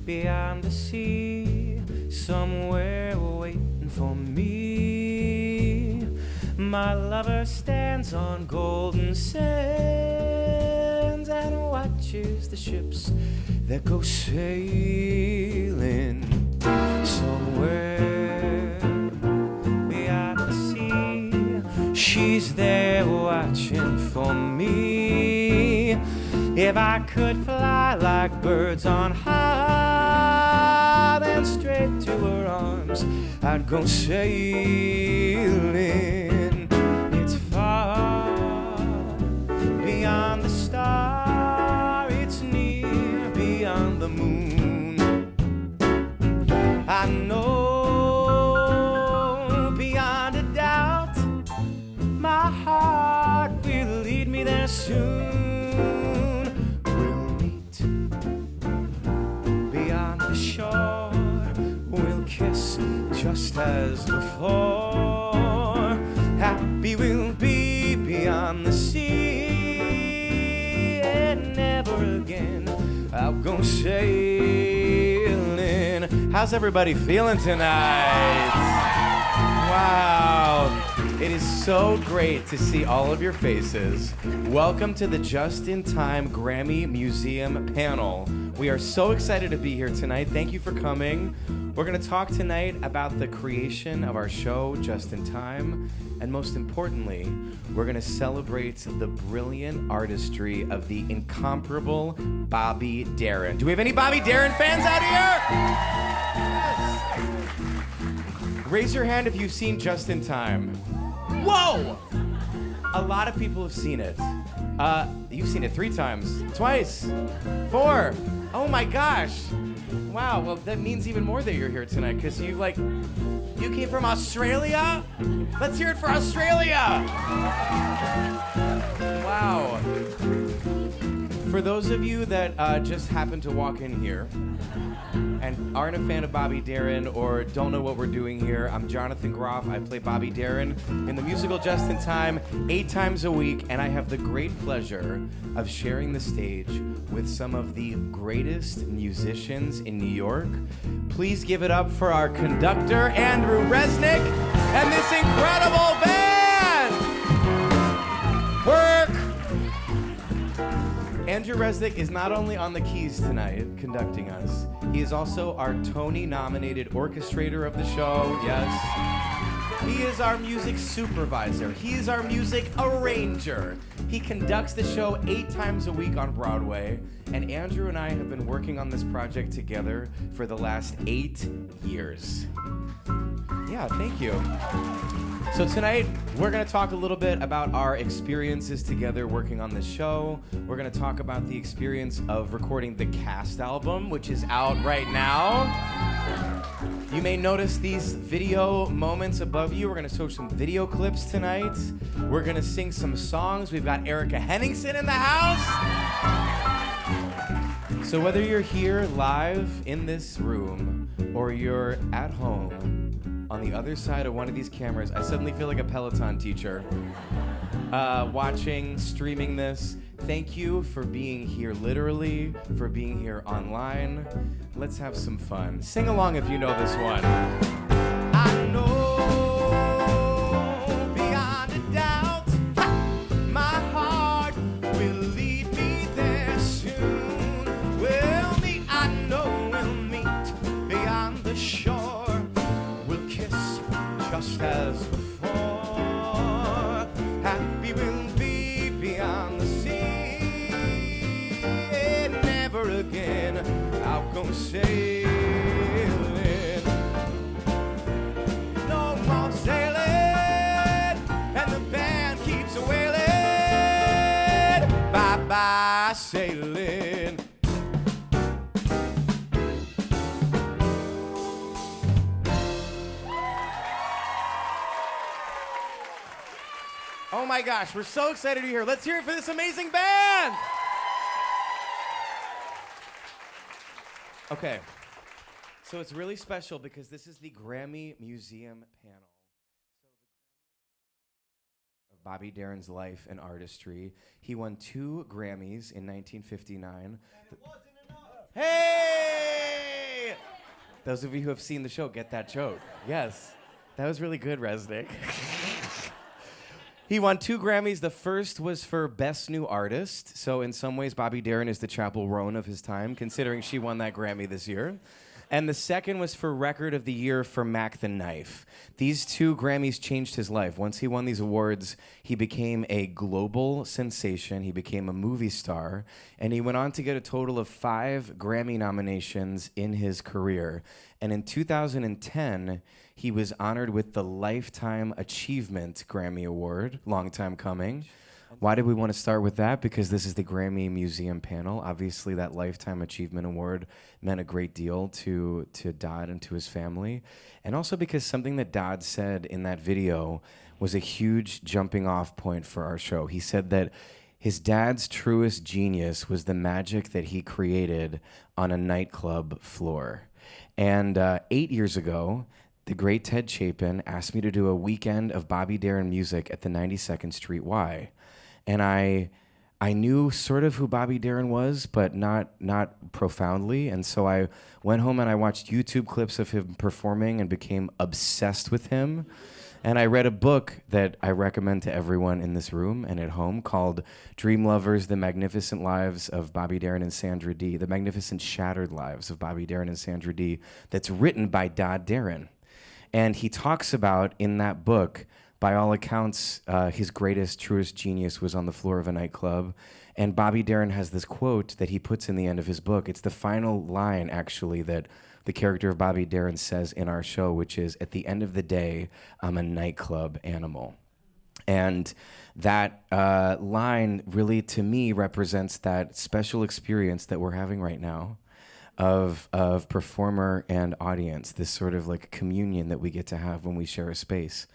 beyond the sea, somewhere waiting for me. My lover stands on golden sands and watches the ships that go sailing somewhere beyond the sea. She's there watching for me. If I could fly like birds on high, then straight to her arms I'd go sailing. It's far beyond the star, it's near beyond the moon. I know beyond a doubt my heart will lead me there soon. Shore, we'll kiss just as before. Happy we'll be beyond the sea, and never again I'll go sailing. How's everybody feeling tonight? Wow. It is so great to see all of your faces. Welcome to the Just in Time Grammy Museum panel. We are so excited to be here tonight. Thank you for coming. We're going to talk tonight about the creation of our show, Just in Time. And most importantly, we're going to celebrate the brilliant artistry of the incomparable Bobby Darin. Do we have any Bobby Darin fans out here? Yes. Raise your hand if you've seen Just in Time. Whoa! A lot of people have seen it. You've seen it 3 times, twice, 4. Oh my gosh. Wow, well that means even more that you're here tonight, because you came from Australia? Let's hear it for Australia! Wow. For those of you that just happened to walk in here and aren't a fan of Bobby Darin or don't know what we're doing here, I'm Jonathan Groff. I play Bobby Darin in the musical Just in Time 8 times a week, and I have the great pleasure of sharing the stage with some of the greatest musicians in New York. Please give it up for our conductor, Andrew Resnick, and this incredible band! Work! Andrew Resnick is not only on the keys tonight, conducting us, he is also our Tony-nominated orchestrator of the show, yes. He is our music supervisor. He is our music arranger. He conducts the show 8 times a week on Broadway, and Andrew and I have been working on this project together for the last 8 years. Yeah, thank you. So tonight, we're going to talk a little bit about our experiences together working on this show. We're going to talk about the experience of recording the Cast album, which is out right now. You may notice these video moments above you. We're going to show some video clips tonight. We're going to sing some songs. We've got Erika Henningsen in the house. So whether you're here live in this room or you're at home on the other side of one of these cameras, I suddenly feel like a Peloton teacher. Watching, streaming this, thank you for being here literally, for being here online. Let's have some fun. Sing along if you know this one. I know beyond a doubt, my heart will lead me there soon. I know we'll meet beyond the shore. We'll kiss just as before. Happy we'll be beyond the sea. And never again I'll go sailing. No more sailing, and the band keeps wailing. Bye-bye sailing. Oh my gosh, we're so excited to be here. Let's hear it for this amazing band! Okay, so it's really special because this is the Grammy Museum panel. Of Bobby Darin's life and artistry. He won 2 Grammys in 1959. And it wasn't enough. Hey! Those of you who have seen the show get that joke. Yes. That was really good, Resnick. He won 2 Grammys. The first was for Best New Artist. So in some ways, Bobby Darin is the Chapel Roan of his time, considering she won that Grammy this year. And the second was for Record of the Year for Mac the Knife. These 2 Grammys changed his life. Once he won these awards, he became a global sensation. He became a movie star. And he went on to get a total of 5 Grammy nominations in his career. And in 2010, he was honored with the Lifetime Achievement Grammy Award, long time coming. Why did we want to start with that? Because this is the Grammy Museum panel. Obviously, that Lifetime Achievement Award meant a great deal to Dodd and to his family. And also because something that Dodd said in that video was a huge jumping off point for our show. He said that his dad's truest genius was the magic that he created on a nightclub floor. And 8 years ago, the great Ted Chapin asked me to do a weekend of Bobby Darin music at the 92nd Street Y. And I knew sort of who Bobby Darin was, but not profoundly. And so I went home and I watched YouTube clips of him performing and became obsessed with him. And I read a book that I recommend to everyone in this room and at home called Dream Lovers, The Magnificent Lives of Bobby Darin and Sandra Dee, The Magnificent Shattered Lives of Bobby Darin and Sandra Dee, that's written by Dodd Darin. And he talks about in that book, by all accounts, his greatest, truest genius was on the floor of a nightclub. And Bobby Darin has this quote that he puts in the end of his book. It's the final line, actually, that the character of Bobby Darin says in our show, which is, "At the end of the day, I'm a nightclub animal." And that line really, to me, represents that special experience that we're having right now of performer and audience, this sort of like communion that we get to have when we share a space.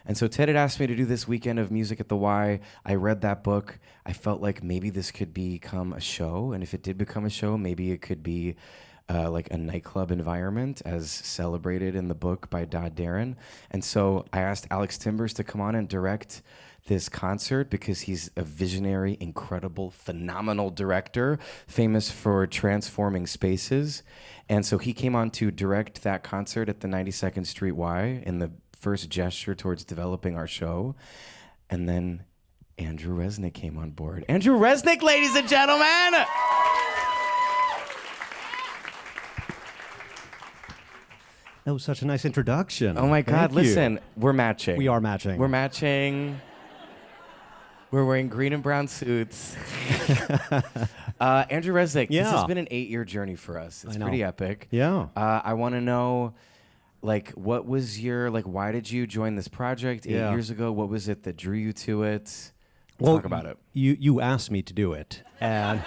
And so Ted had asked me to do this weekend of music at the Y. I read that book. I felt like maybe this could become a show. And if it did become a show, maybe it could be like a nightclub environment as celebrated in the book by Dodd Darin. And so I asked Alex Timbers to come on and direct this concert because he's a visionary, incredible, phenomenal director, famous for transforming spaces. And so he came on to direct that concert at the 92nd Street Y in the first gesture towards developing our show. And then Andrew Resnick came on board. Andrew Resnick, ladies and gentlemen! That was such a nice introduction. Oh my God, Thank listen, you. we're matching. We are matching. We're matching. We're wearing green and brown suits. Andrew Resnick, Yeah. This has been an 8-year journey for us. It's pretty epic. Yeah. I want to know, like, what was your, like, why did you join this project 8 years ago? What was it that drew you to it? Well, talk about it. You asked me to do it, and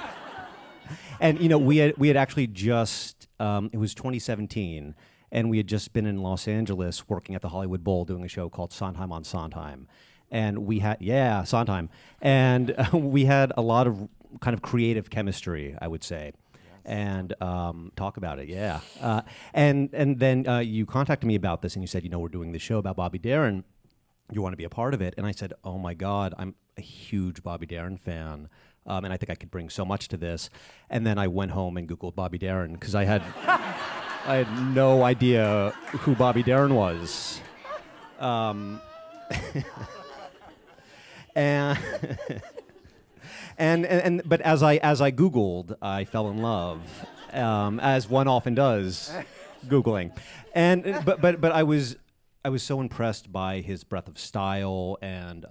you know we had actually just it was 2017, and we had just been in Los Angeles working at the Hollywood Bowl doing a show called Sondheim on Sondheim, and we had Sondheim, and we had a lot of kind of creative chemistry, I would say. And talk about it, and then you contacted me about this, and you said, you know, we're doing this show about Bobby Darin. You want to be a part of it? And I said, oh my God, I'm a huge Bobby Darin fan, and I think I could bring so much to this. And then I went home and Googled Bobby Darin because I had no idea who Bobby Darin was. And but as I Googled, I fell in love, as one often does, Googling, but I was so impressed by his breadth of style and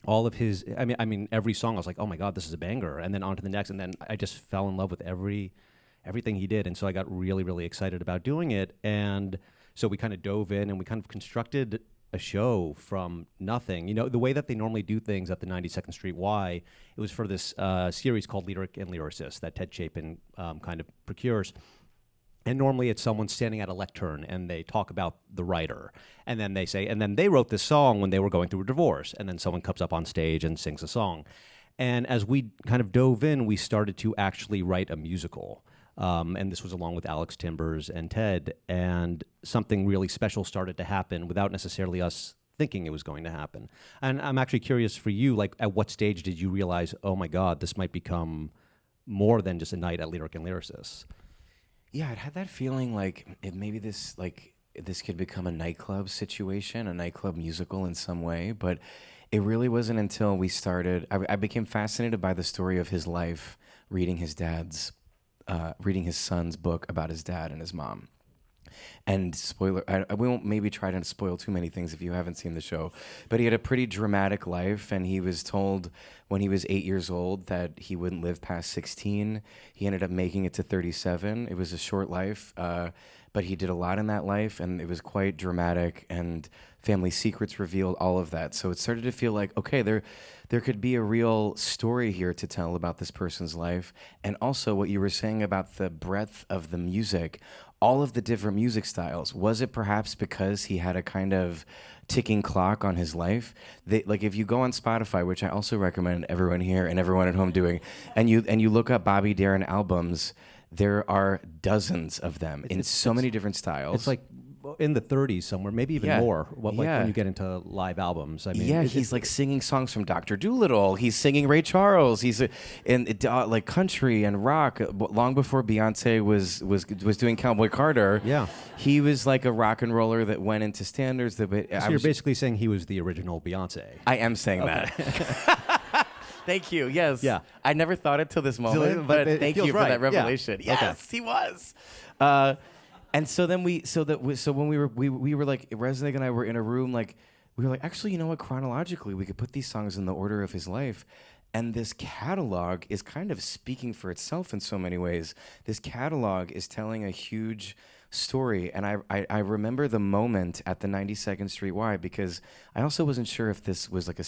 all of his. I mean, every song I was like, oh my God, this is a banger, and then on to the next, and then I just fell in love with everything he did, and so I got really, really excited about doing it, and so we kind of dove in and we kind of constructed a show from nothing. You know, the way that they normally do things at the 92nd Street Y, it was for this series called Lyric and Lyricist that Ted Chapin kind of procures. And normally it's someone standing at a lectern and they talk about the writer. And then they say, and then they wrote this song when they were going through a divorce. And then someone comes up on stage and sings a song. And as we kind of dove in, we started to actually write a musical. And this was along with Alex Timbers and Ted, and something really special started to happen without necessarily us thinking it was going to happen. And I'm actually curious for you, like, at what stage did you realize, oh my God, this might become more than just a night at Lyric and Lyricists? Yeah, I'd had that feeling like maybe this could become a nightclub situation, a nightclub musical in some way, but it really wasn't until we started. I became fascinated by the story of his life, reading reading his son's book about his dad and his mom. And spoiler, we won't maybe try to spoil too many things if you haven't seen the show, but he had a pretty dramatic life, and he was told when he was 8 years old that he wouldn't live past 16. He ended up making it to 37. It was a short life, but he did a lot in that life, and it was quite dramatic, and family secrets revealed all of that. So it started to feel like, okay, there could be a real story here to tell about this person's life. And also what you were saying about the breadth of the music, all of the different music styles. Was it perhaps because he had a kind of ticking clock on his life? Like if you go on Spotify, which I also recommend everyone here and everyone at home doing, and you look up Bobby Darin albums, there are dozens of them in so many different styles. It's like in the 30s somewhere, maybe even more. Like when you get into live albums, I mean, he's like singing songs from Dr. Dolittle. He's singing Ray Charles. He's in like country and rock. Long before Beyonce was doing Cowboy Carter. Yeah, he was like a rock and roller that went into standards. So you're basically saying he was the original Beyonce. I am saying that. Thank you. Yes. Yeah. I never thought it till this moment, but thank you for that revelation. Yeah. Yes, he was. And so then when we were like, Resnick and I were in a room, like we were like, actually, you know what? Chronologically, we could put these songs in the order of his life. And this catalog is kind of speaking for itself in so many ways. This catalog is telling a huge story. And I remember the moment at the 92nd Street Y, because I also wasn't sure if this was like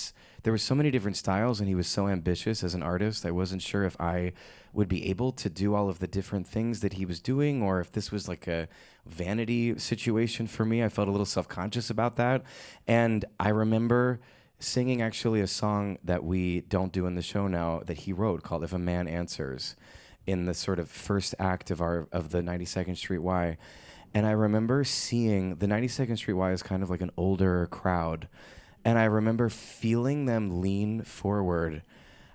there were so many different styles, and he was so ambitious as an artist. I wasn't sure if I would be able to do all of the different things that he was doing, or if this was like a vanity situation for me. I felt a little self-conscious about that. And I remember singing actually a song that we don't do in the show now that he wrote called If a Man Answers, in the sort of first act of the 92nd Street Y. And I remember seeing the 92nd Street Y is kind of like an older crowd. And I remember feeling them lean forward,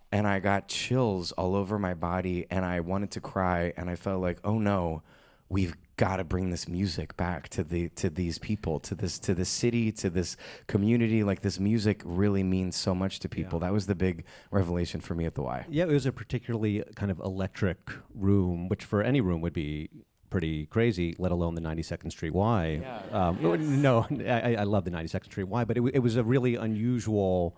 and I got chills all over my body, and I wanted to cry, and I felt like, oh no, we've got to bring this music back to these people, to this city, to this community. Like, this music really means so much to people. Yeah. That was the big revelation for me at the Y. Yeah, it was a particularly kind of electric room, which for any room would be pretty crazy, let alone the 92nd Street Y. Yeah. No, I love the 92nd Street Y, but it was a really unusual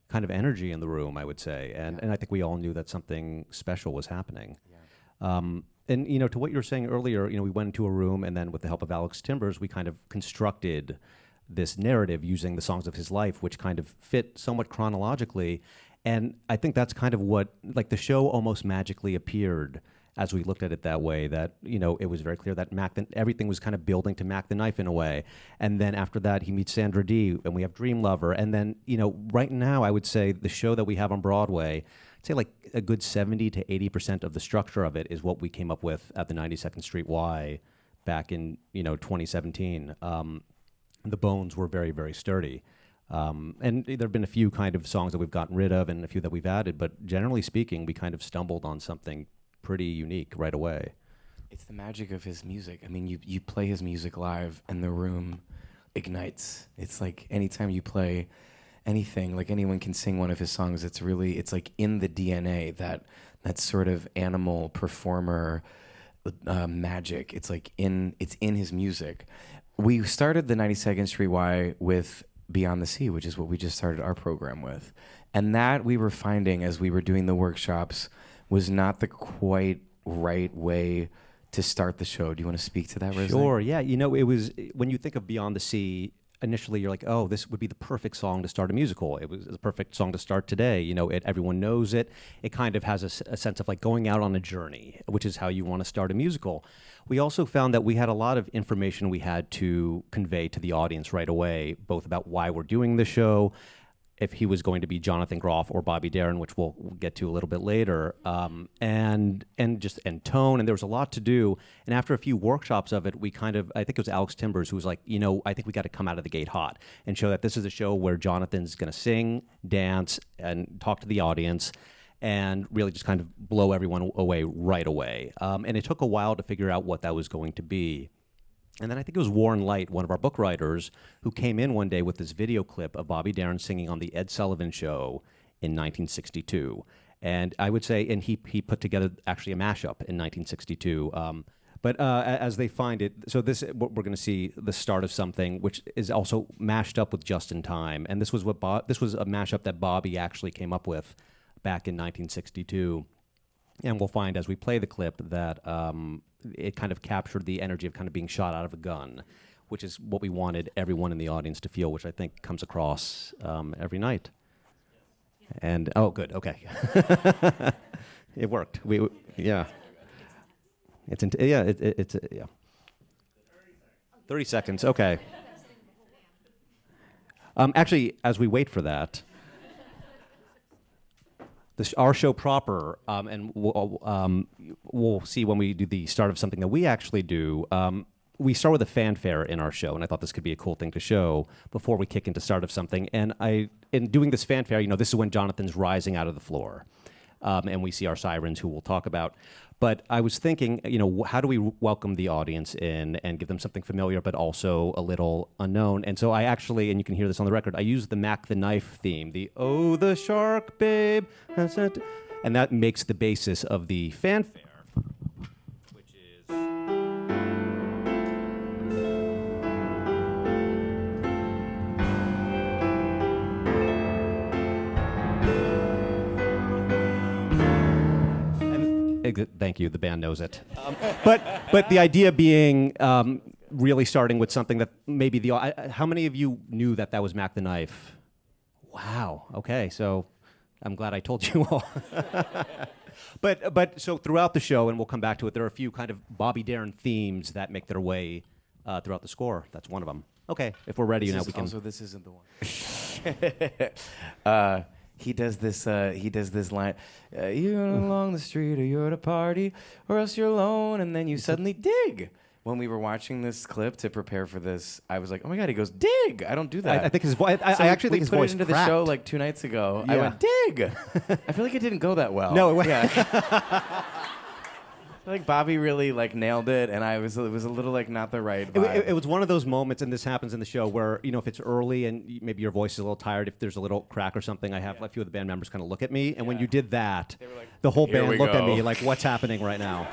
kind of energy in the room, I would say, and I think we all knew that something special was happening. Yeah. And to what you were saying earlier, we went into a room, and then with the help of Alex Timbers, we kind of constructed this narrative using the songs of his life, which kind of fit somewhat chronologically. And I think that's kind of what, like, the show almost magically appeared as we looked at it that way, that, it was very clear that everything was kind of building to Mac the Knife in a way. And then after that, he meets Sandra Dee, and we have Dream Lover. And then, right now, I would say the show that we have on Broadway, I'd say like a good 70 to 80% of the structure of it is what we came up with at the 92nd Street Y back in, 2017. The bones were very, very sturdy. And there have been a few kind of songs that we've gotten rid of and a few that we've added, but generally speaking, we kind of stumbled on something pretty unique right away. It's the magic of his music. I mean, you play his music live and the room ignites. It's like anytime you play anything, like anyone can sing one of his songs, it's like in the DNA, that sort of animal performer magic. It's in his music. We started the 92nd Street Y with Beyond the Sea, which is what we just started our program with. And that we were finding as we were doing the workshops was not the quite right way to start the show. Do you want to speak to that, Resnick? Sure, yeah. It was, when you think of Beyond the Sea, initially you're like, oh, this would be the perfect song to start a musical. It was the perfect song to start today. Everyone knows it. It kind of has a sense of like going out on a journey, which is how you want to start a musical. We also found that we had a lot of information we had to convey to the audience right away, both about why we're doing the show, if he was going to be Jonathan Groff or Bobby Darin, which we'll get to a little bit later, and tone, and there was a lot to do. And after a few workshops of it, I think it was Alex Timbers who was like, I think we got to come out of the gate hot and show that this is a show where Jonathan's going to sing, dance, and talk to the audience. and really just kind of blow everyone away right away. And it took a while to figure out what that was going to be. And then I think it was Warren Light, one of our book writers, who came in one day with this video clip of Bobby Darin singing on the Ed Sullivan Show in 1962. And I would say, and he put together actually a mashup in 1962. But as they find it, so this we're going to see the start of something which is also mashed up with Just in Time. And this was this was a mashup that Bobby actually came up with back in 1962. And we'll find as we play the clip that it kind of captured the energy of kind of being shot out of a gun, which is what we wanted everyone in the audience to feel, which I think comes across every night. And oh, good, okay, it worked. Yeah, it's 30 seconds. Okay. Actually, as we wait for that. Our show proper, and we'll see when we do the start of something that we actually do. We start with a fanfare in our show, and I thought this could be a cool thing to show before we kick into start of something. And in doing this fanfare, this is when Jonathan's rising out of the floor, and we see our sirens, who we'll talk about. But I was thinking, how do we welcome the audience in and give them something familiar, but also a little unknown? And so I actually, and you can hear this on the record, I used the Mac the Knife theme, the "Oh, the shark, babe," and that makes the basis of the fanfare, which is. Thank you. The band knows it. But the idea being really starting with something that maybe how many of you knew that was Mac the Knife? Wow. Okay. So I'm glad I told you all. But so throughout the show, and we'll come back to it, there are a few kind of Bobby Darin themes that make their way throughout the score. That's one of them. Okay. If we're ready, we can. Also, this isn't the one. He does this line, you're along the street or you're at a party or else you're alone and then you suddenly dig. When we were watching this clip to prepare for this, I was like, oh my God, he goes, dig. I don't do that. I think his voice, I actually think his voice put it into cracked. the show like 2 nights ago. Yeah. I went, dig. I feel like it didn't go that well. No, it went. Yeah. I feel like Bobby really nailed it, and it was a little not the right vibe. It was one of those moments, and this happens in the show, where if it's early and maybe your voice is a little tired, if there's a little crack or something, I have a few of the band members kind of look at me, and when you did that, the whole band looked at me like, what's happening right now?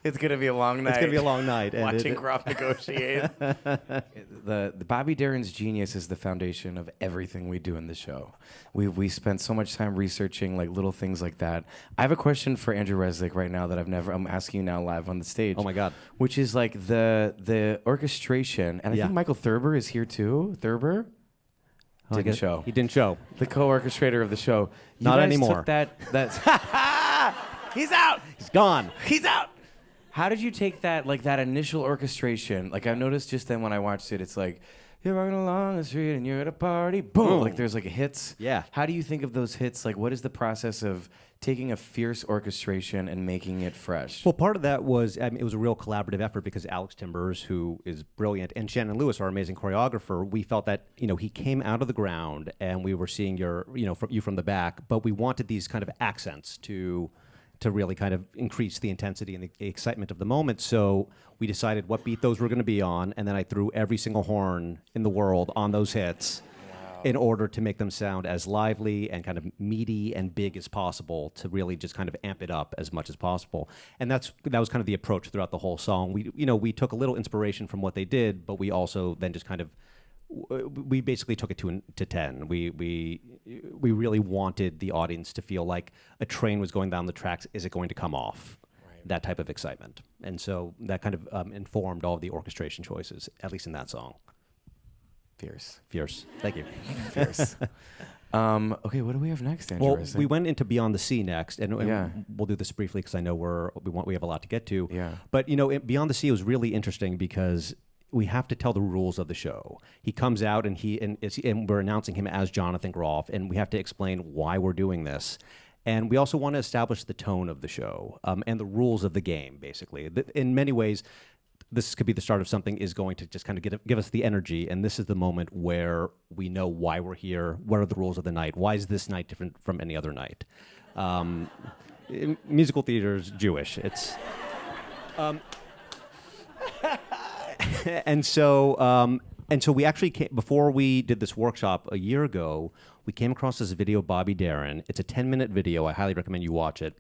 It's going to be a long night. It's going to be a long night. Watching Groff negotiate. The Bobby Darin's genius is the foundation of everything we do in the show. We spent so much time researching little things like that. I have a question for Andrew Resnick right now that I'm asking you now live on the stage. Oh my God. Which is the orchestration, and I think Michael Thurber is here too. Thurber? Didn't show. He didn't show. The co-orchestrator of the show. Not anymore. That's He's out. He's gone. He's out. How did you take that, that initial orchestration? I've noticed just then when I watched it, it's you're walking along the street and you're at a party, boom, there's hits. Yeah. How do you think of those hits? What is the process of taking a fierce orchestration and making it fresh? Well, part of that was, it was a real collaborative effort because Alex Timbers, who is brilliant, and Shannon Lewis, our amazing choreographer, we felt that, he came out of the ground and we were seeing you from the back, but we wanted these kind of accents to really kind of increase the intensity and the excitement of the moment. So we decided what beat those were going to be on, and then I threw every single horn in the world on those hits in order to make them sound as lively and kind of meaty and big as possible, to really just kind of amp it up as much as possible. And that was kind of the approach throughout the whole song. We took a little inspiration from what they did, but we also then just kind of we basically took it to 10. We really wanted the audience to feel like a train was going down the tracks. Is it going to come off? Right. That type of excitement. And so that kind of informed all of the orchestration choices, at least in that song. Fierce. Thank you. Fierce. Okay, what do we have next, Andrew? Well, we went into Beyond the Sea next, and we'll do this briefly because I know we have a lot to get to. Yeah. But Beyond the Sea was really interesting because we have to tell the rules of the show. He comes out and we're announcing him as Jonathan Groff, and we have to explain why we're doing this. And we also want to establish the tone of the show and the rules of the game, basically. In many ways, this could be the start of something is going to just kind of give us the energy. And this is the moment where we know why we're here. What are the rules of the night? Why is this night different from any other night? Musical theater is Jewish. It's and so we actually came, before we did this workshop a year ago, we came across this video of Bobby Darin. It's a 10-minute video. I highly recommend you watch it.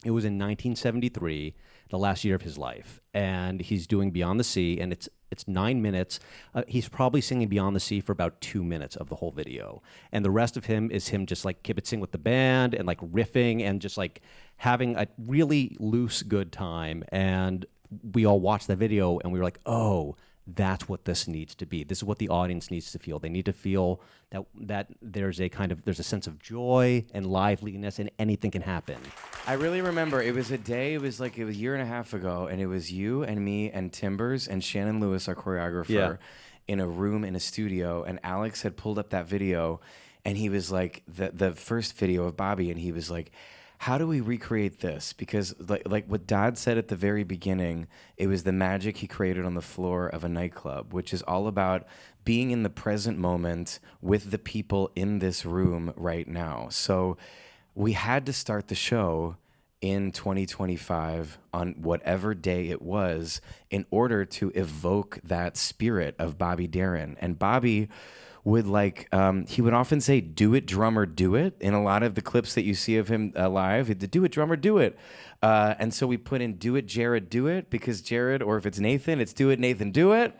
It was in 1973, the last year of his life, and he's doing Beyond the Sea, and it's 9 minutes. He's probably singing Beyond the Sea for about 2 minutes of the whole video, and the rest of him is him just like kibitzing with the band and like riffing and just like having a really loose, good time. And we all watched that video, and we were like, oh, that's what this needs to be. This is what the audience needs to feel. They need to feel that there's a sense of joy and liveliness, and anything can happen. I really remember it was a year and a half ago, and it was you and me and Timbers and Shannon Lewis, our choreographer, in a room in a studio, and Alex had pulled up that video, and he was like, the first video of Bobby, and he was like, how do we recreate this? Because like what Dodd said at the very beginning, it was the magic he created on the floor of a nightclub, which is all about being in the present moment with the people in this room right now. So we had to start the show in 2025 on whatever day it was in order to evoke that spirit of Bobby Darin. And Bobby would he would often say, do it, drummer, do it. In a lot of the clips that you see of him live, he'd do it, drummer, do it. And so we put in do it, Jared, do it, because Jared, or if it's Nathan, it's do it, Nathan, do it.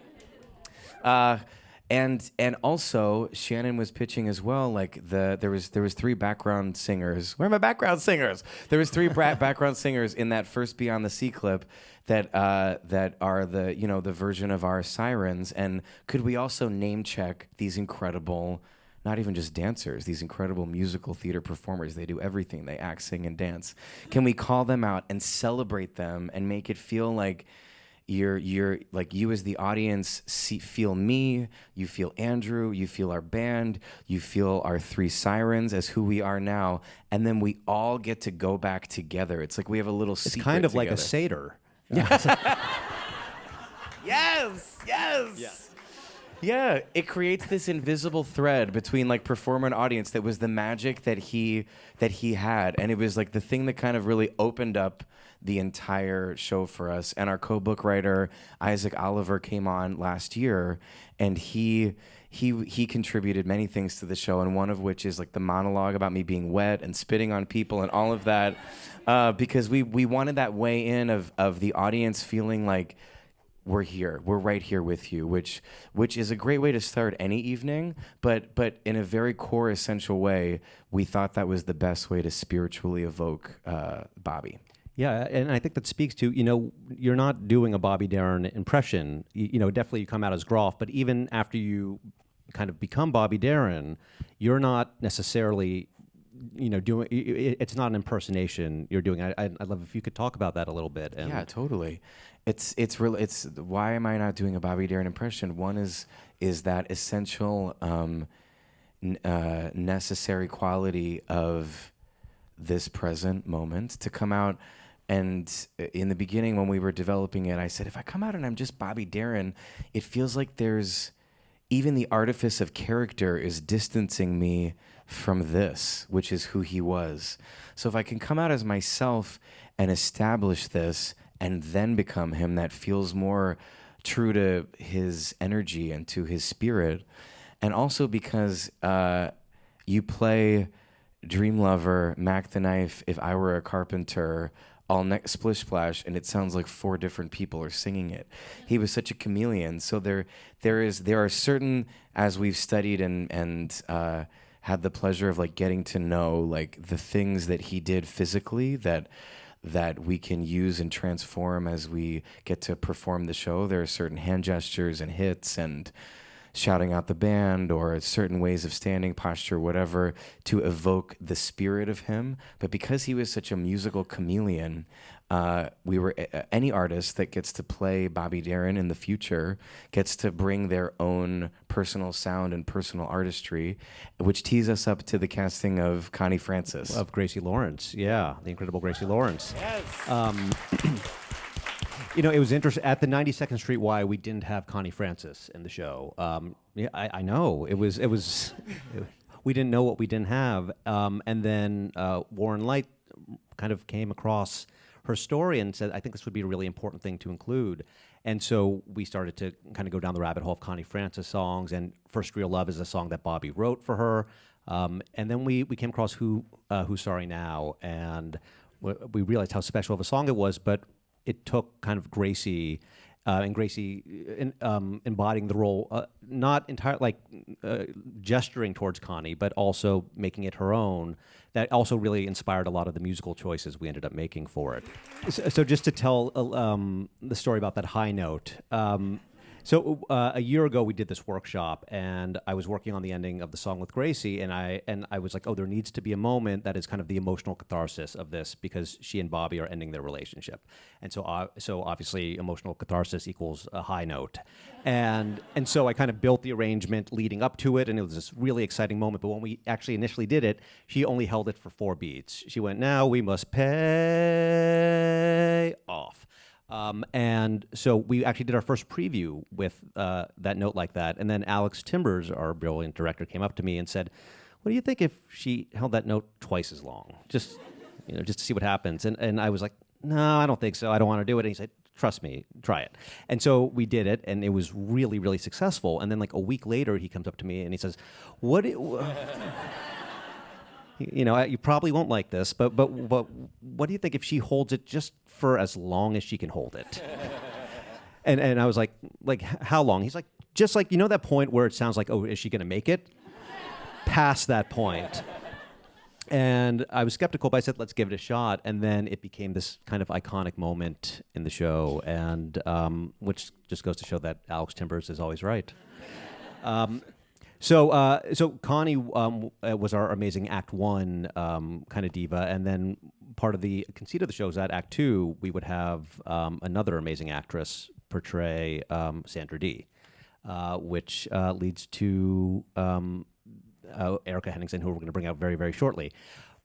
And also Shannon was pitching as well. Like there was 3 background singers. Where are my background singers? There was 3 background singers in that first Beyond the Sea clip that are the version of our sirens. And could we also name check these incredible, not even just dancers, these incredible musical theater performers? They do everything. They act, sing, and dance. Can we call them out and celebrate them and make it feel like you're like, you as the audience feel me, you feel Andrew, you feel our band, you feel our 3 sirens as who we are now, and then we all get to go back together. It's like we have a little secret. It's kind of together. like a Seder. Yes. Yeah, it creates this invisible thread between like performer and audience that was the magic that he had, and it was like the thing that kind of really opened up the entire show for us. And our co-book writer Isaac Oliver came on last year, and he contributed many things to the show, and one of which is like the monologue about me being wet and spitting on people and all of that, because we wanted that way in of the audience feeling like we're here, we're right here with you, which is a great way to start any evening, but in a very core, essential way, we thought that was the best way to spiritually evoke Bobby. Yeah, and I think that speaks to, you're not doing a Bobby Darin impression. Definitely you come out as Groff, but even after you kind of become Bobby Darin, you're not necessarily, doing, it's not an impersonation you're doing. I'd love if you could talk about that a little bit. And yeah, totally. It's why am I not doing a Bobby Darin impression? One is that essential, necessary quality of this present moment to come out. And in the beginning, when we were developing it, I said, if I come out and I'm just Bobby Darin, it feels like there's even the artifice of character is distancing me from this, which is who he was. So if I can come out as myself and establish this and then become him, that feels more true to his energy and to his spirit. And also because you play Dream Lover, Mac the Knife, If I Were a Carpenter, all Splish Splash, and it sounds like 4 different people are singing it. He was such a chameleon. So there are certain, as we've studied and had the pleasure of like getting to know like the things that he did physically that we can use and transform as we get to perform the show. There are certain hand gestures and hits and shouting out the band or certain ways of standing, posture, whatever, to evoke the spirit of him. But because he was such a musical chameleon, any artist that gets to play Bobby Darin in the future gets to bring their own personal sound and personal artistry, which tees us up to the casting of Connie Francis. Of Gracie Lawrence, yeah, the incredible Gracie Lawrence. Yes. It was interesting. At the 92nd Street Y, we didn't have Connie Francis in the show. Yeah, I know. We didn't know what we didn't have. And then Warren Light kind of came across her story and said, I think this would be a really important thing to include. And so we started to kind of go down the rabbit hole of Connie Francis songs, and First Real Love is a song that Bobby wrote for her. And then we came across Who's Sorry Now, and we realized how special of a song it was, but it took kind of Gracie, and Gracie embodying the role, not entirely gesturing towards Connie, but also making it her own. That also really inspired a lot of the musical choices we ended up making for it. So just to tell the story about that high note. So a year ago, we did this workshop, and I was working on the ending of the song with Gracie, and I was like, oh, there needs to be a moment that is kind of the emotional catharsis of this, because she and Bobby are ending their relationship, and so obviously emotional catharsis equals a high note, and so I kind of built the arrangement leading up to it, and it was this really exciting moment. But when we actually initially did it, she only held it for 4 beats. She went, "Now we must pay off." And so we actually did our first preview with that note like that. And then Alex Timbers, our brilliant director, came up to me and said, what do you think if she held that note twice as long? Just to see what happens. And I was like, no, I don't think so. I don't want to do it. And he said, trust me, try it. And so we did it, and it was really, really successful. And then like a week later, he comes up to me and he says, you probably won't like this, but what do you think if she holds it just for as long as she can hold it? and I was like how long? He's like, just like, that point where it sounds like, oh, is she gonna make it? Past that point. And I was skeptical, but I said, let's give it a shot. And then it became this kind of iconic moment in the show, and which just goes to show that Alex Timbers is always right. So Connie was our amazing Act 1 kind of diva, and then part of the conceit of the show is that Act 2, we would have another amazing actress portray Sandra Dee, which leads to Erika Henningsen, who we're going to bring out very, very shortly.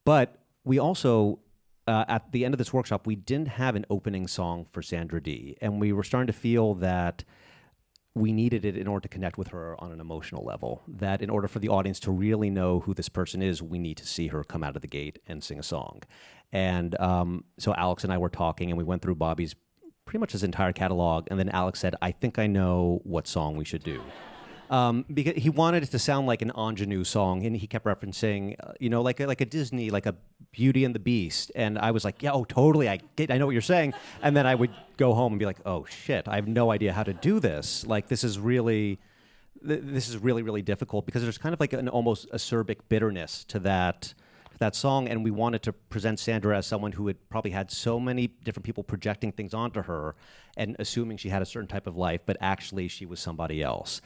But we also, at the end of this workshop, we didn't have an opening song for Sandra Dee, and we were starting to feel that we needed it in order to connect with her on an emotional level, that in order for the audience to really know who this person is, we need to see her come out of the gate and sing a song. And so Alex and I were talking, and we went through Bobby's pretty much his entire catalog, and then Alex said, I think I know what song we should do. Because he wanted it to sound like an ingenue song, and he kept referencing, like a Disney, like a Beauty and the Beast. And I was like, yeah, oh, totally, I know what you're saying. And then I would go home and be like, oh shit, I have no idea how to do this. Like, this is really, really difficult, because there's kind of like an almost acerbic bitterness to that song, and we wanted to present Sandra as someone who had probably had so many different people projecting things onto her and assuming she had a certain type of life, but actually she was somebody else,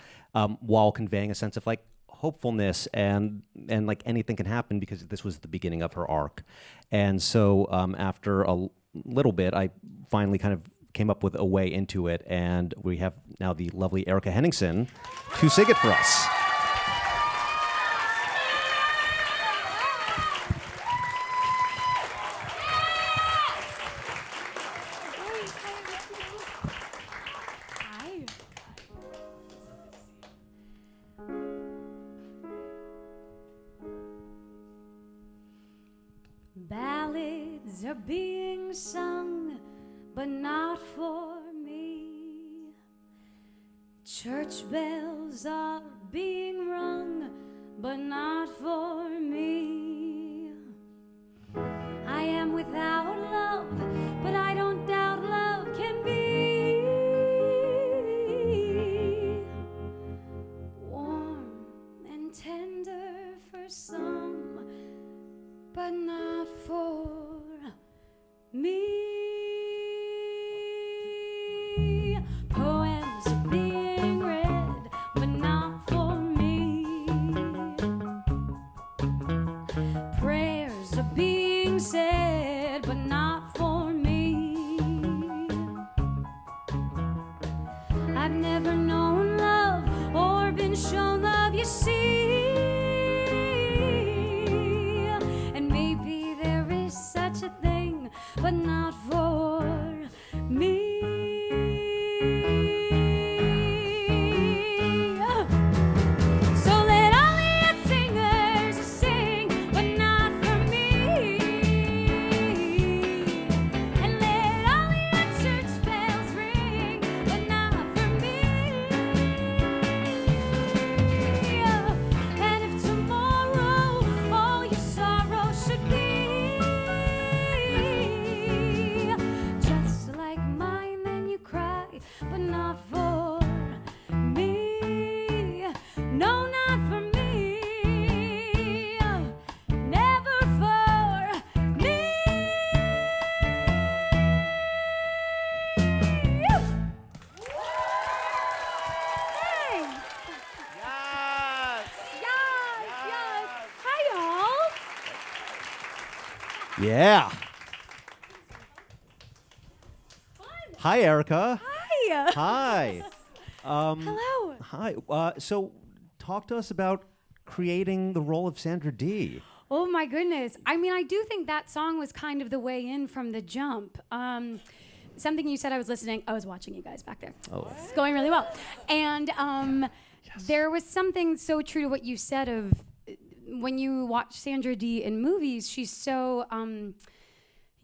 while conveying a sense of like hopefulness and like anything can happen, because this was the beginning of her arc. And so after a little bit, I finally kind of came up with a way into it, and we have now the lovely Erika Henningsen to sing it for us. Ballads are being sung, but not for me. Church bells are being rung, but not for me. I am without love, but I don't doubt love can be warm and tender for some, but not for me. Poems are being read, but not for me. Prayers are being said, but not for me. I've never known love or been shown love, you see. But not for me. but not for me. No, not for me. Never for me. Thanks. Yes. Hi, y'all. Yeah. Hi, Erika. Hi. Hi. Hello. Hi. So, talk to us about creating the role of Sandra Dee. Oh my goodness. I mean, I do think that song was kind of the way in from the jump. Something you said, I was watching you guys back there. Oh. It's going really well. And there was something so true to what you said of when you watch Sandra Dee in movies, she's so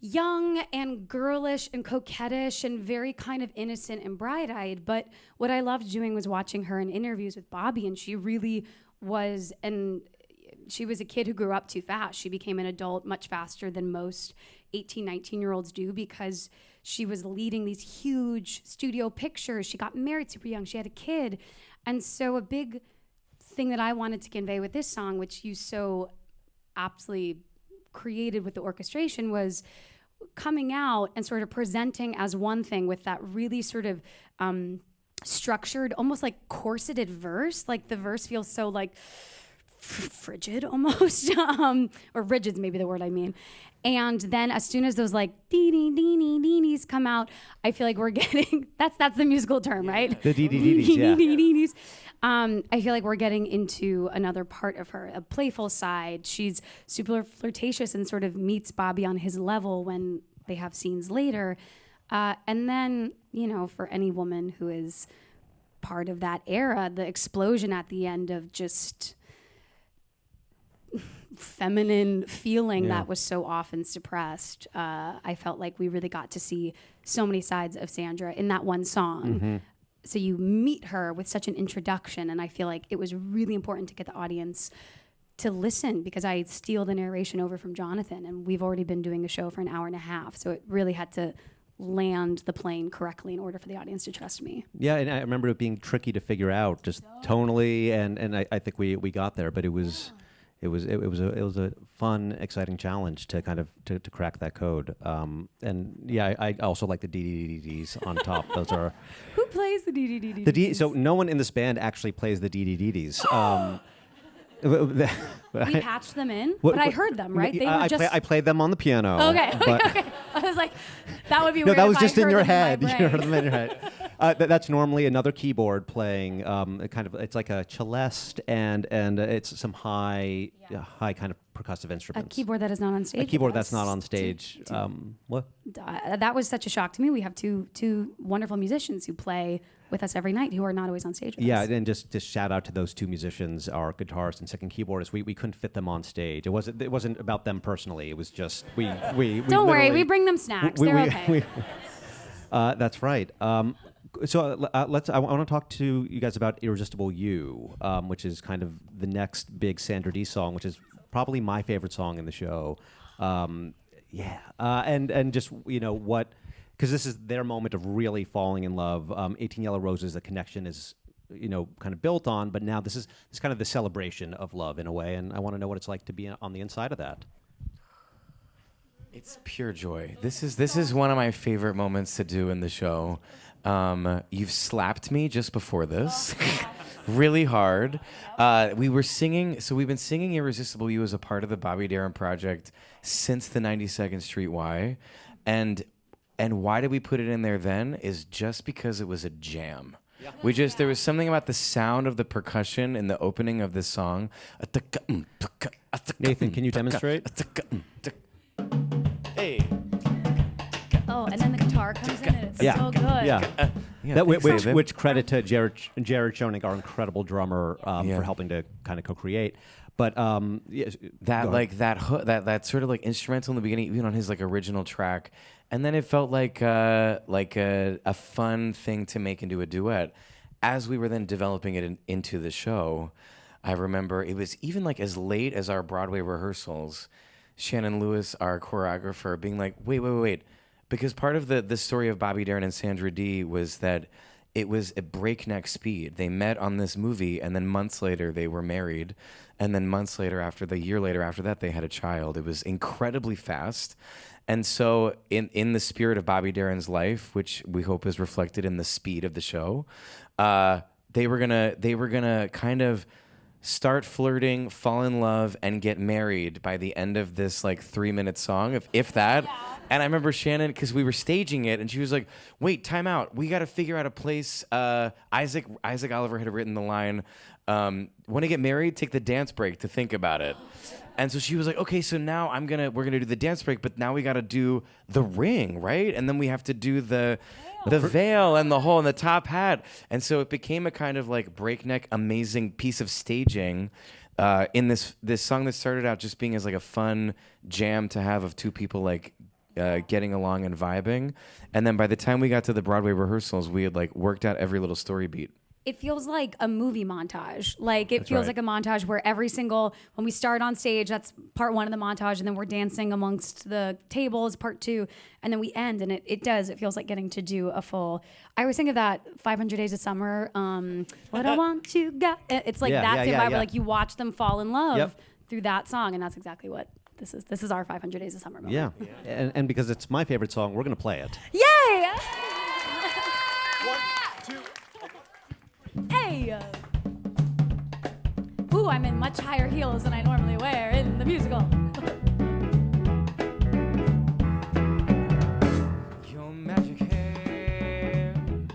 young and girlish and coquettish and very kind of innocent and bright-eyed. But what I loved doing was watching her in interviews with Bobby, and she really was, and she was a kid who grew up too fast. She became an adult much faster than most 18, 19-year-olds do because she was leading these huge studio pictures. She got married super young. She had a kid. And so a big thing that I wanted to convey with this song, which you so aptly created with the orchestration, was coming out and sort of presenting as one thing with that really sort of structured, almost like corseted verse. Like the verse feels so like frigid almost, or rigid's maybe the word I mean. And then as soon as those like dee-dee-dee-dee-dee-dees come out, I feel like we're getting, that's the musical term, right? The dee-dee-dee-dees, yeah. Dee-dee-dee-dees. I feel like we're getting into another part of her, a playful side. She's super flirtatious and sort of meets Bobby on his level when they have scenes later. And then, you know, for any woman who is part of that era, the explosion at the end of just feminine feeling that was so often suppressed. I felt like we really got to see so many sides of Sandra in that one song. Mm-hmm. So you meet her with such an introduction, and I feel like it was really important to get the audience to listen because I steal the narration over from Jonathan, and we've already been doing a show for an hour and a half, so it really had to land the plane correctly in order for the audience to trust me. Yeah, and I remember it being tricky to figure out just tonally, and I think we got there, but it was a fun, exciting challenge to kind of to crack that code. And yeah, I also like the DDDDs on top. Those are Who plays the DDDDs? the D. So no one in this band actually plays the DDDDs. We patched them in, but I heard them, right? They were just. I played them on the piano. Okay. I was like, that would be No, weird. that was if just I in heard your them head. my You brain. heard them in your head. That's normally another keyboard playing. Kind of, it's like a celeste and it's some high kind of percussive A instruments. keyboard that is not on stage. A keyboard with that's us. not on stage. What? That was such a shock to me. We have two wonderful musicians who play with us every night who are not always on stage with Yeah, us. and just shout out to those two musicians, our guitarist and second keyboardist. We couldn't fit them on stage. It wasn't about them personally. It was just we Don't worry, literally- we bring them snacks. They're okay. That's right. So I want to talk to you guys about "Irresistible You," which is kind of the next big Sandra Dee song, which is probably my favorite song in the show. And just what, because this is their moment of really falling in love. 18 Yellow Roses, the connection is kind of built on, but now this is kind of the celebration of love in a way, and I want to know what it's like to be on the inside of that. It's pure joy. This is one of my favorite moments to do in the show. You've slapped me just before this, really hard. We've been singing "Irresistible You" as a part of the Bobby Darin project since the 92nd Street Y, and why did we put it in there then is just because it was a jam. Yeah. There was something about the sound of the percussion in the opening of this song. Nathan, can you demonstrate? Hey. Oh, and then the guitar comes in and it's so good. Yeah. Yeah, Which credit to Jared Schoening, our incredible drummer, for helping to kind of co-create. But that sort of like instrumental in the beginning, even on his like original track, and then it felt like a fun thing to make into a duet. As we were then developing it into the show, I remember it was even like as late as our Broadway rehearsals, Shannon Lewis, our choreographer, being like, wait. because part of the story of Bobby Darin and Sandra Dee was that it was a breakneck speed. They met on this movie, and then months later they were married, and then months later, the year later after that, they had a child. It was incredibly fast. And so in the spirit of Bobby Darin's life, which we hope is reflected in the speed of the show, they were gonna kind of start flirting, fall in love, and get married by the end of this like 3-minute song, if that. Yeah. And I remember Shannon, because we were staging it, and she was like, "Wait, time out. We got to figure out a place." Isaac Oliver had written the line, "When I get married, take the dance break to think about it." And so she was like, "Okay, so now we're gonna do the dance break, but now we got to do the ring, right? And then we have to do the veil and the top hat." And so it became a kind of like breakneck, amazing piece of staging in this song that started out just being as like a fun jam to have of two people like getting along and vibing. And then by the time we got to the Broadway rehearsals, we had like worked out every little story beat. It feels like a movie montage. Like it feels like a montage where when we start on stage, that's part one of the montage, and then we're dancing amongst the tables, part two, and then we end, and it feels like getting to do a full. I always think of that 500 Days of Summer. What I want you got. It's like that same vibe where like you watch them fall in love through that song, and that's exactly what this is. This is our 500 Days of Summer moment. Yeah. And because it's my favorite song, we're gonna play it. Yay! 1, 2. Hey! Ooh, I'm in much higher heels than I normally wear in the musical. Your magic hands,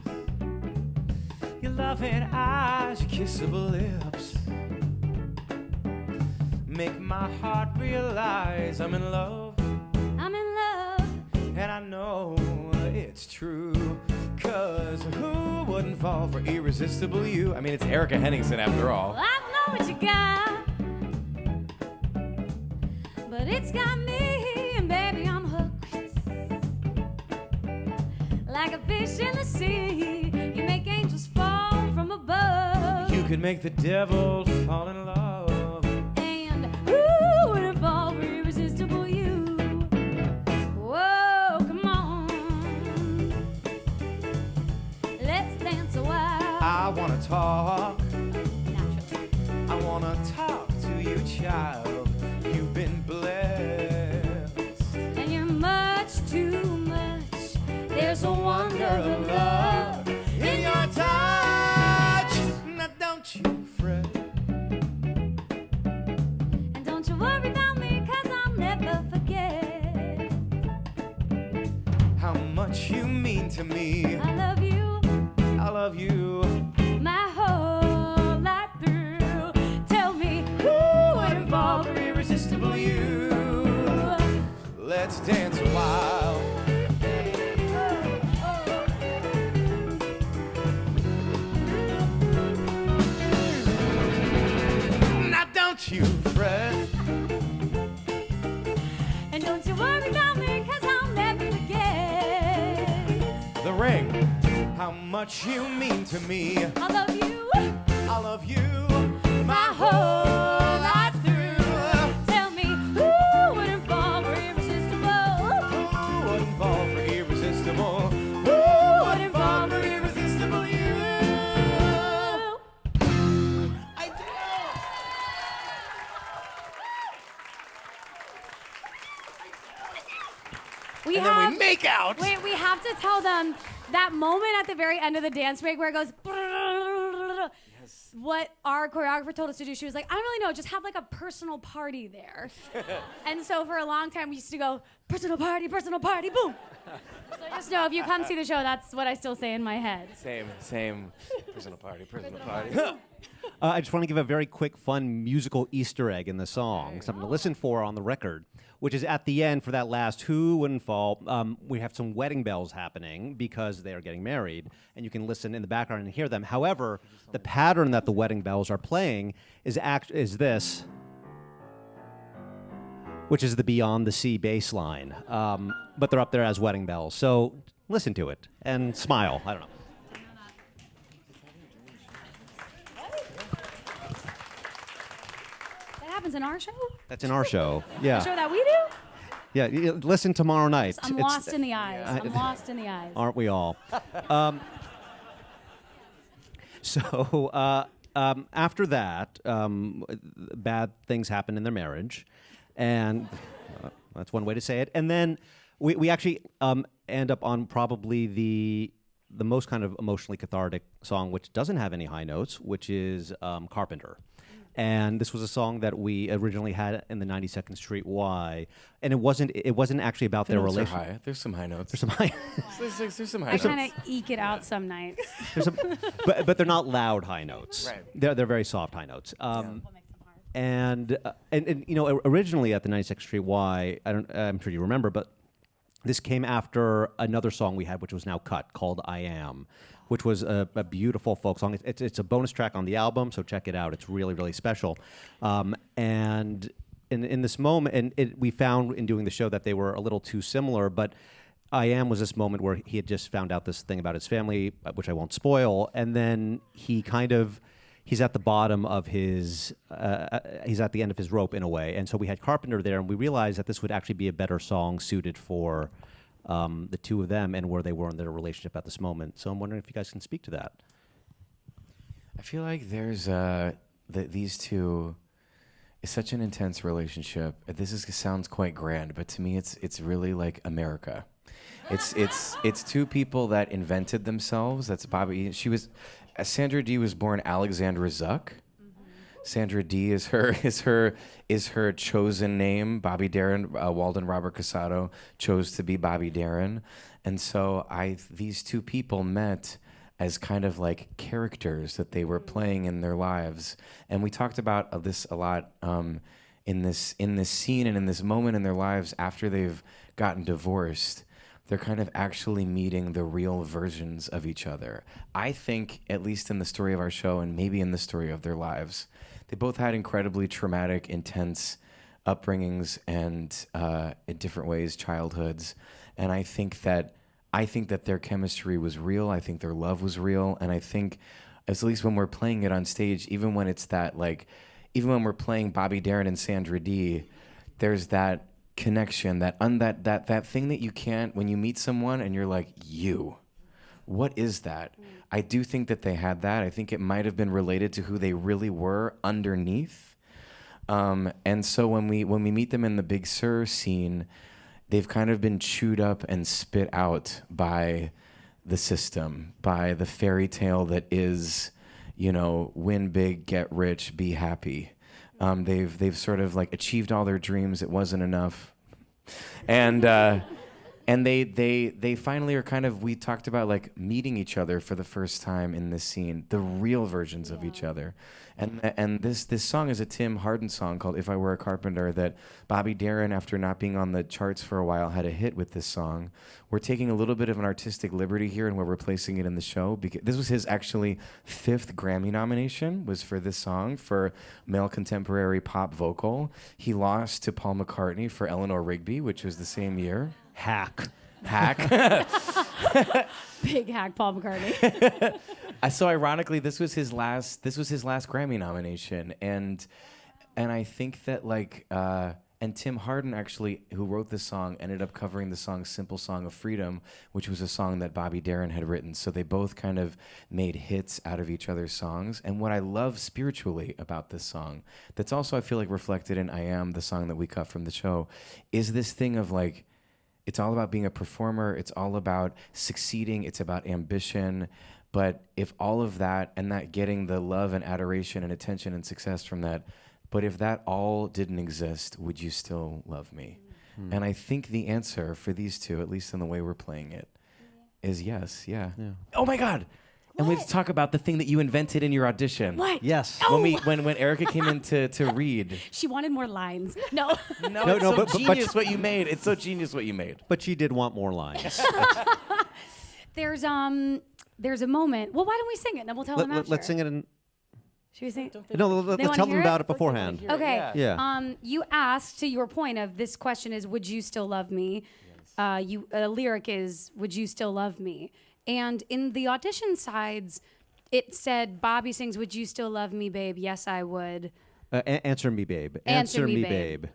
your loving eyes, your kissable lips make my heart realize I'm in love. I'm in love. And I know it's true, 'cause who wouldn't fall for Irresistible You? I mean, it's Erika Henningsen after all. Well, I know what you got, but it's got me, and baby, I'm hooked. Like a fish in the sea, you make angels fall from above. You could make the devil fall in love. And who wouldn't fall for Irresistible You? Whoa, come on. Let's dance a while. I wanna talk, Naturally. I wanna talk to you, child. You've been blessed. And you're much too much. There's a wonder of love in your touch. Now don't you fret. And don't you worry about me, 'cause I'll never forget How much you mean to me. I love you I love you. my whole life through. Tell me who wouldn't fall for Irresistible You. Let's dance a while. Now don't you fret. And don't you worry about me, 'cause I'll never forget The ring. How much you mean to me. I love you I love you. my whole life through. Tell me who wouldn't fall for Irresistible? Who wouldn't fall for Irresistible? Who wouldn't fall for Irresistible You? I do. We And have, then we make out. Wait, we have to tell them that moment at the very end of the dance break where it goes. Yes. What our choreographer told us to do, she was like, I don't really know, just have like a personal party there. And so for a long time we used to go, personal party, boom. So just know if you come see the show, that's what I still say in my head. Same. Personal party. I just want to give a very quick, fun musical Easter egg in the song, something to listen for on the record, which is at the end for that last Who Wouldn't Fall. We have some wedding bells happening because they are getting married, and you can listen in the background and hear them. However, the pattern that the wedding bells are playing is this, which is the Beyond the Sea bass line. But they're up there as wedding bells. So listen to it and smile. I don't know. That happens in our show? That's in our show. Yeah. The show that we do? Yeah, listen tomorrow night. I'm lost in the eyes. I'm lost in the eyes. Aren't we all? So after that, bad things happened in their marriage, and that's one way to say it. And then we actually end up on probably the most kind of emotionally cathartic song, which doesn't have any high notes, which is Carpenter. And this was a song that we originally had in the 92nd Street Y, and it wasn't actually about their relationship. There's some high notes. There's some high. There's some high I notes. kind of eke it out some nights. but they're not loud high notes. Right. They're very soft high notes. And you know, originally at the 92nd Street Y, I'm sure you remember, but this came after another song we had, which was now cut, called "I Am," which was a beautiful folk song. It's a bonus track on the album, so check it out. It's really, really special. And in this moment, we found in doing the show that they were a little too similar, but "I Am" was this moment where he had just found out this thing about his family, which I won't spoil, and then he's at the bottom of he's at the end of his rope in a way. And so we had Carpenter there, and we realized that this would actually be a better song suited for the two of them and where they were in their relationship at this moment. So I'm wondering if you guys can speak to that. I feel like there's these two is such an intense relationship. Sounds quite grand, but to me it's really like America. It's two people that invented themselves. That's Bobby. Sandra Dee was born Alexandra Zuck. Sandra Dee is her chosen name. Bobby Darin, Walden Robert Casado chose to be Bobby Darin, and so these two people met as kind of like characters that they were playing in their lives, and we talked about this a lot in this scene and in this moment in their lives after they've gotten divorced. They're kind of actually meeting the real versions of each other. I think, at least in the story of our show and maybe in the story of their lives, they both had incredibly traumatic, intense upbringings and in different ways, childhoods. And I think that their chemistry was real. I think their love was real. And I think, at least when we're playing it on stage, even when we're playing Bobby Darin and Sandra Dee, there's that connection, that thing that you can't, when you meet someone and you're like, what is that? I do think that they had that. I think it might have been related to who they really were underneath. And so when we meet them in the Big Sur scene, they've kind of been chewed up and spit out by the system, by the fairy tale that is, win big, get rich, be happy. They've sort of like achieved all their dreams. It wasn't enough, and they finally are kind of. We talked about like meeting each other for the first time in this scene, the real versions of each other, and this song is a Tim Hardin song called "If I Were a Carpenter" that Bobby Darin, after not being on the charts for a while, had a hit with this song. We're taking a little bit of an artistic liberty here, and we're replacing it in the show because this was his actually 5th Grammy nomination was for this song for male contemporary pop vocal. He lost to Paul McCartney for Eleanor Rigby, which was the same year. Hack. Big hack, Paul McCartney. So ironically, this was his last Grammy nomination, and I think that and Tim Hardin actually, who wrote this song, ended up covering the song "Simple Song of Freedom," which was a song that Bobby Darin had written. So they both kind of made hits out of each other's songs. And what I love spiritually about this song, that's also I feel like reflected in "I Am," the song that we cut from the show, is this thing of like, it's all about being a performer. It's all about succeeding. It's about ambition. But if all of that and that getting the love and adoration and attention and success from that, but if that all didn't exist, would you still love me? And I think the answer for these two, at least in the way we're playing it, is yes. Yeah. Oh my God. And we have to talk about the thing that you invented in your audition. What? Yes. Oh. When Erika came in to read. She wanted more lines. No. It's so genius what you made. It's so genius what you made. But she did want more lines. There's a moment. Well, why don't we sing it and then we'll tell them after. Let's sing it in. Should we sing? No, let's wanna tell them hear about it? it beforehand. Okay. Yeah. You asked, to your point of this question is, would you still love me? Yes. A lyric is, would you still love me? And in the audition sides, it said, Bobby sings, would you still love me, babe? Yes, I would. Answer me, babe. Answer me, babe.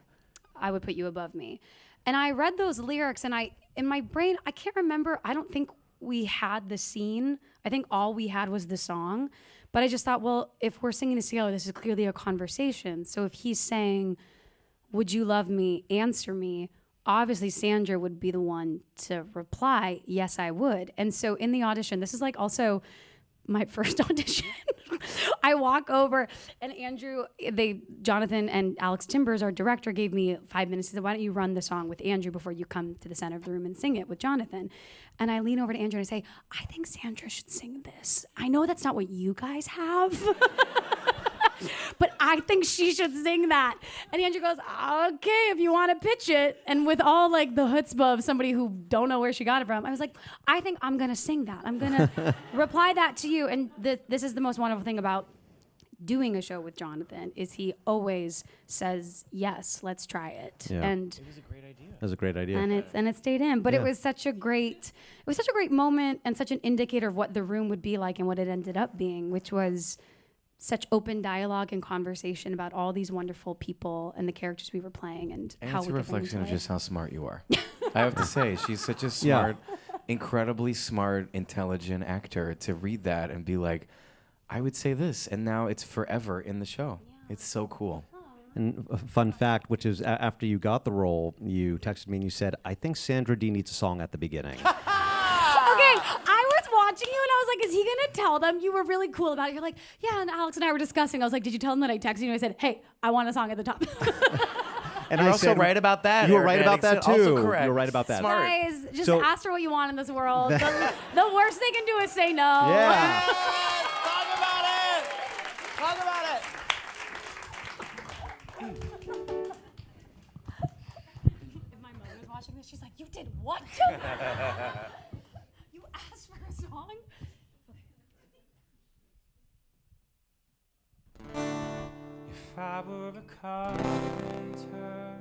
I would put you above me. And I read those lyrics, and in my brain, I can't remember. I don't think we had the scene. I think all we had was the song. But I just thought, well, if we're singing this together, this is clearly a conversation. So if he's saying, would you love me, answer me, obviously Sandra would be the one to reply, yes, I would. And so in the audition, this is like also my first audition. I walk over, and Jonathan and Alex Timbers, our director, gave me 5 minutes. He said, why don't you run the song with Andrew before you come to the center of the room and sing it with Jonathan? And I lean over to Andrew and I say, I think Sandra should sing this. I know that's not what you guys have. But I think she should sing that. And Andrew goes, okay, if you want to pitch it. And with all like the chutzpah of somebody who don't know where she got it from, I was like, I think I'm going to sing that. I'm going to reply that to you. And this is the most wonderful thing about doing a show with Jonathan, is he always says, yes, let's try it. Yeah. And It was a great idea. That was a great idea. and it stayed in. But Yeah. it was such a great moment and such an indicator of what the room would be like and what it ended up being, which was such open dialogue and conversation about all these wonderful people and the characters we were playing and how it's we a could bring reflection to of life. just how smart you are. I have to say, she's such a smart, incredibly smart, intelligent actor to read that and be like, I would say this, and now it's forever in the show. It's so cool. And a fun fact, which is after you got the role, you texted me and you said, I think Sandra Dee needs a song at the beginning. Okay, I was watching you and I was like, is he gonna tell them? You were really cool about it. You're like, yeah, and Alex and I were discussing. I was like, did you tell them that I texted you? And I said, hey, I want a song at the top. And You're I also said, right about that. You were Erika right about that Henningsen. too. Also correct. You're right about that. Smart. Guys, just So- ask for what you want in this world. The worst they can do is say no. Yeah. Talk about it. Talk about it. If my mother was watching this, she's like, you did what? You asked for a song? If I were a carpenter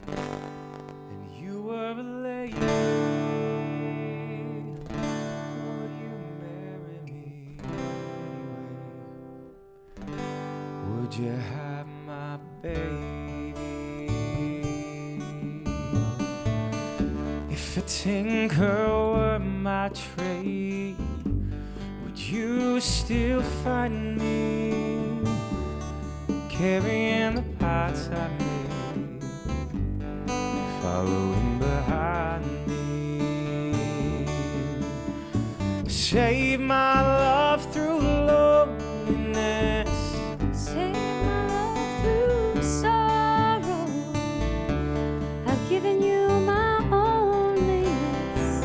and you were a lady, would you marry me anyway? Would you have my baby? If a tinker were my trade, would you still find me carrying the pots I made, following behind me? Save my love through loneliness. Save my love through sorrow. I've given you my loneliness.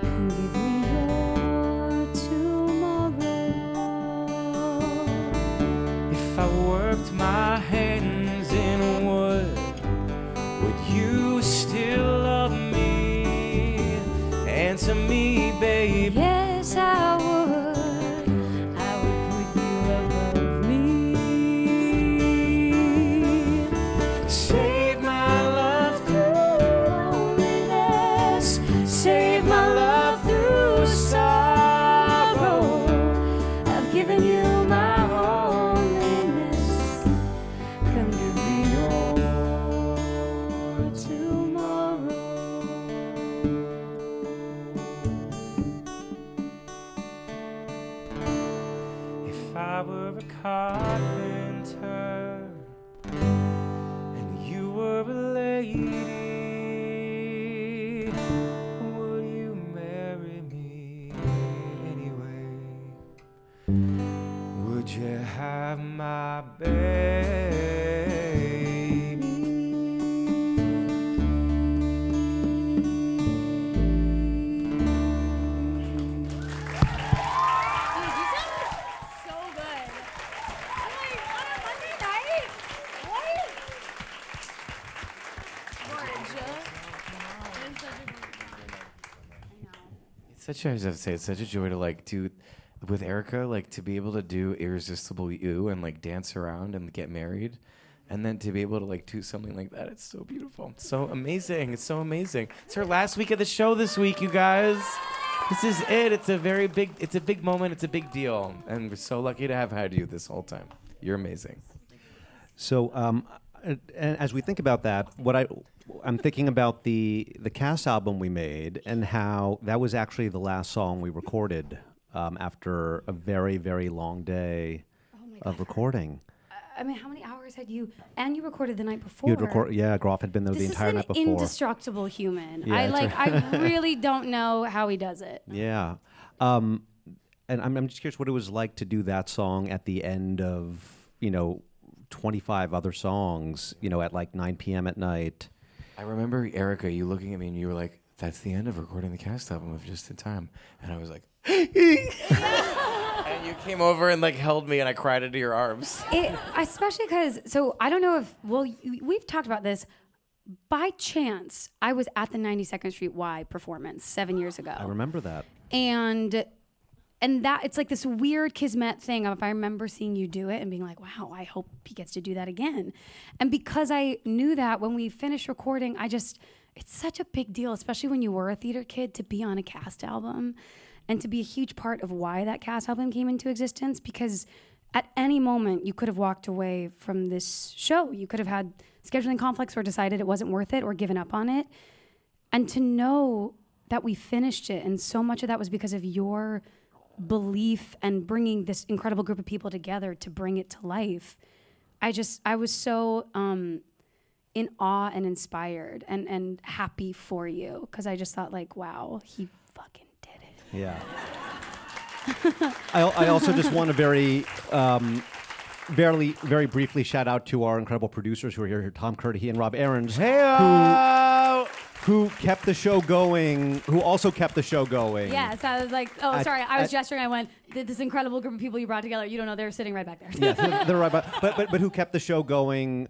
Come give me your tomorrow. If I worked my hands in wood, would you still love me? Answer me, baby. Yes, I would. I would put you above me. Save my love through Loneliness. Save my love through sorrow. I've given you my loneliness. Come give me your tomorrow. If I were a carpenter and you were a lady, would you marry me anyway? Would you have my baby? So good. I'm like, on a Monday night? What? It's such a, I have to say, it's such a joy to like do with Erika, like to be able to do Irresistible You and like dance around and get married. And then to be able to like do something like that, it's so beautiful. It's so amazing. It's so amazing. It's her last week of the show this week, you guys. This is it. It's a big moment. It's a big deal. And we're so lucky to have had you this whole time. You're amazing. So, and as we think about that, I'm thinking about the cast album we made and how that was actually the last song we recorded after a very, very long day of recording. I mean, how many hours had you? And you recorded the night before. You'd record, yeah. Groff had been there the entire night before. This is an indestructible human. Yeah, I really don't know how he does it. Yeah, and I'm just curious what it was like to do that song at the end of 25 other songs, at like 9 p.m. at night. I remember, Erika, you looking at me and you were like, that's the end of recording the cast album of Just in Time. And I was like, and you came over and like held me and I cried into your arms. Especially because, so I don't know if, we've talked about this. By chance, I was at the 92nd Street Y performance 7 years ago. I remember that. And that it's like this weird kismet thing of, I remember seeing you do it and being like, wow, I hope he gets to do that again. And because I knew that when we finished recording, it's such a big deal, especially when you were a theater kid, to be on a cast album and to be a huge part of why that cast album came into existence, because at any moment you could have walked away from this show. You could have had scheduling conflicts or decided it wasn't worth it or given up on it. And to know that we finished it, and so much of that was because of your belief and bringing this incredible group of people together to bring it to life. I was so in awe and inspired and happy for you, because I just thought like, wow, he fucking did it. Yeah. I also just want to very briefly shout out to our incredible producers who are here, Tom Curtihy and Rob Aarons, who kept the show going, who also kept the show going. Yes, I was like, sorry, I was gesturing. I went, this incredible group of people you brought together, you don't know, they're sitting right back there. Yeah, they're right back. But who kept the show going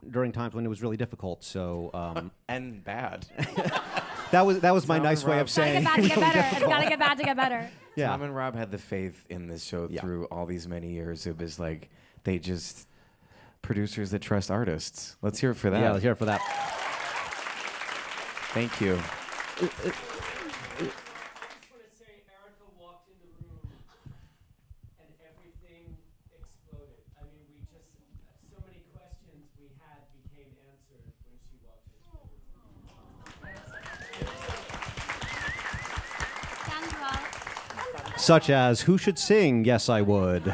during times when it was really difficult. So and bad. that was my nice way of saying. It's gotta get bad to get better. It's gotta get bad to get better. Yeah. Tom and Rob had the faith in this show through all these many years. It was like producers that trust artists. Let's hear it for that. Yeah, let's hear it for that. Thank you. I just want to say Erika walked in the room and everything exploded. I mean, so many questions we had became answered when she walked into the room. Such as, who should sing? Yes, I would.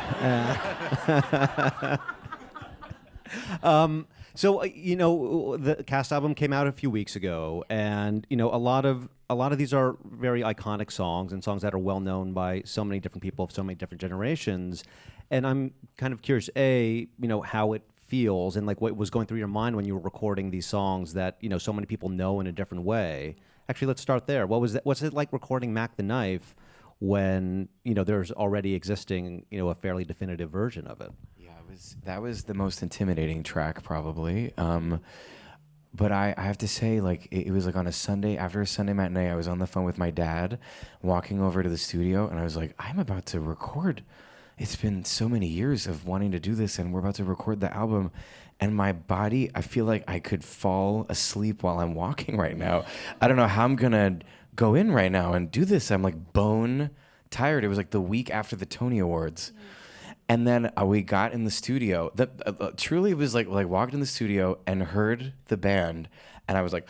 So the cast album came out a few weeks ago, and a lot of these are very iconic songs and songs that are well known by so many different people of so many different generations. And I'm kind of curious, how it feels and like what was going through your mind when you were recording these songs that so many people know in a different way. Actually, let's start there. What's it like recording Mac the Knife when there's already existing a fairly definitive version of it? That was the most intimidating track probably. But I have to say, like, it was like on a Sunday, after a Sunday matinee, I was on the phone with my dad, walking over to the studio, and I was like, I'm about to record. It's been so many years of wanting to do this, and we're about to record the album. And my body, I feel like I could fall asleep while I'm walking right now. I don't know how I'm gonna go in right now and do this. I'm like bone tired. It was like the week after the Tony Awards. Yeah. And then we got in the studio. Truly, it was like walked in the studio and heard the band, and I was like,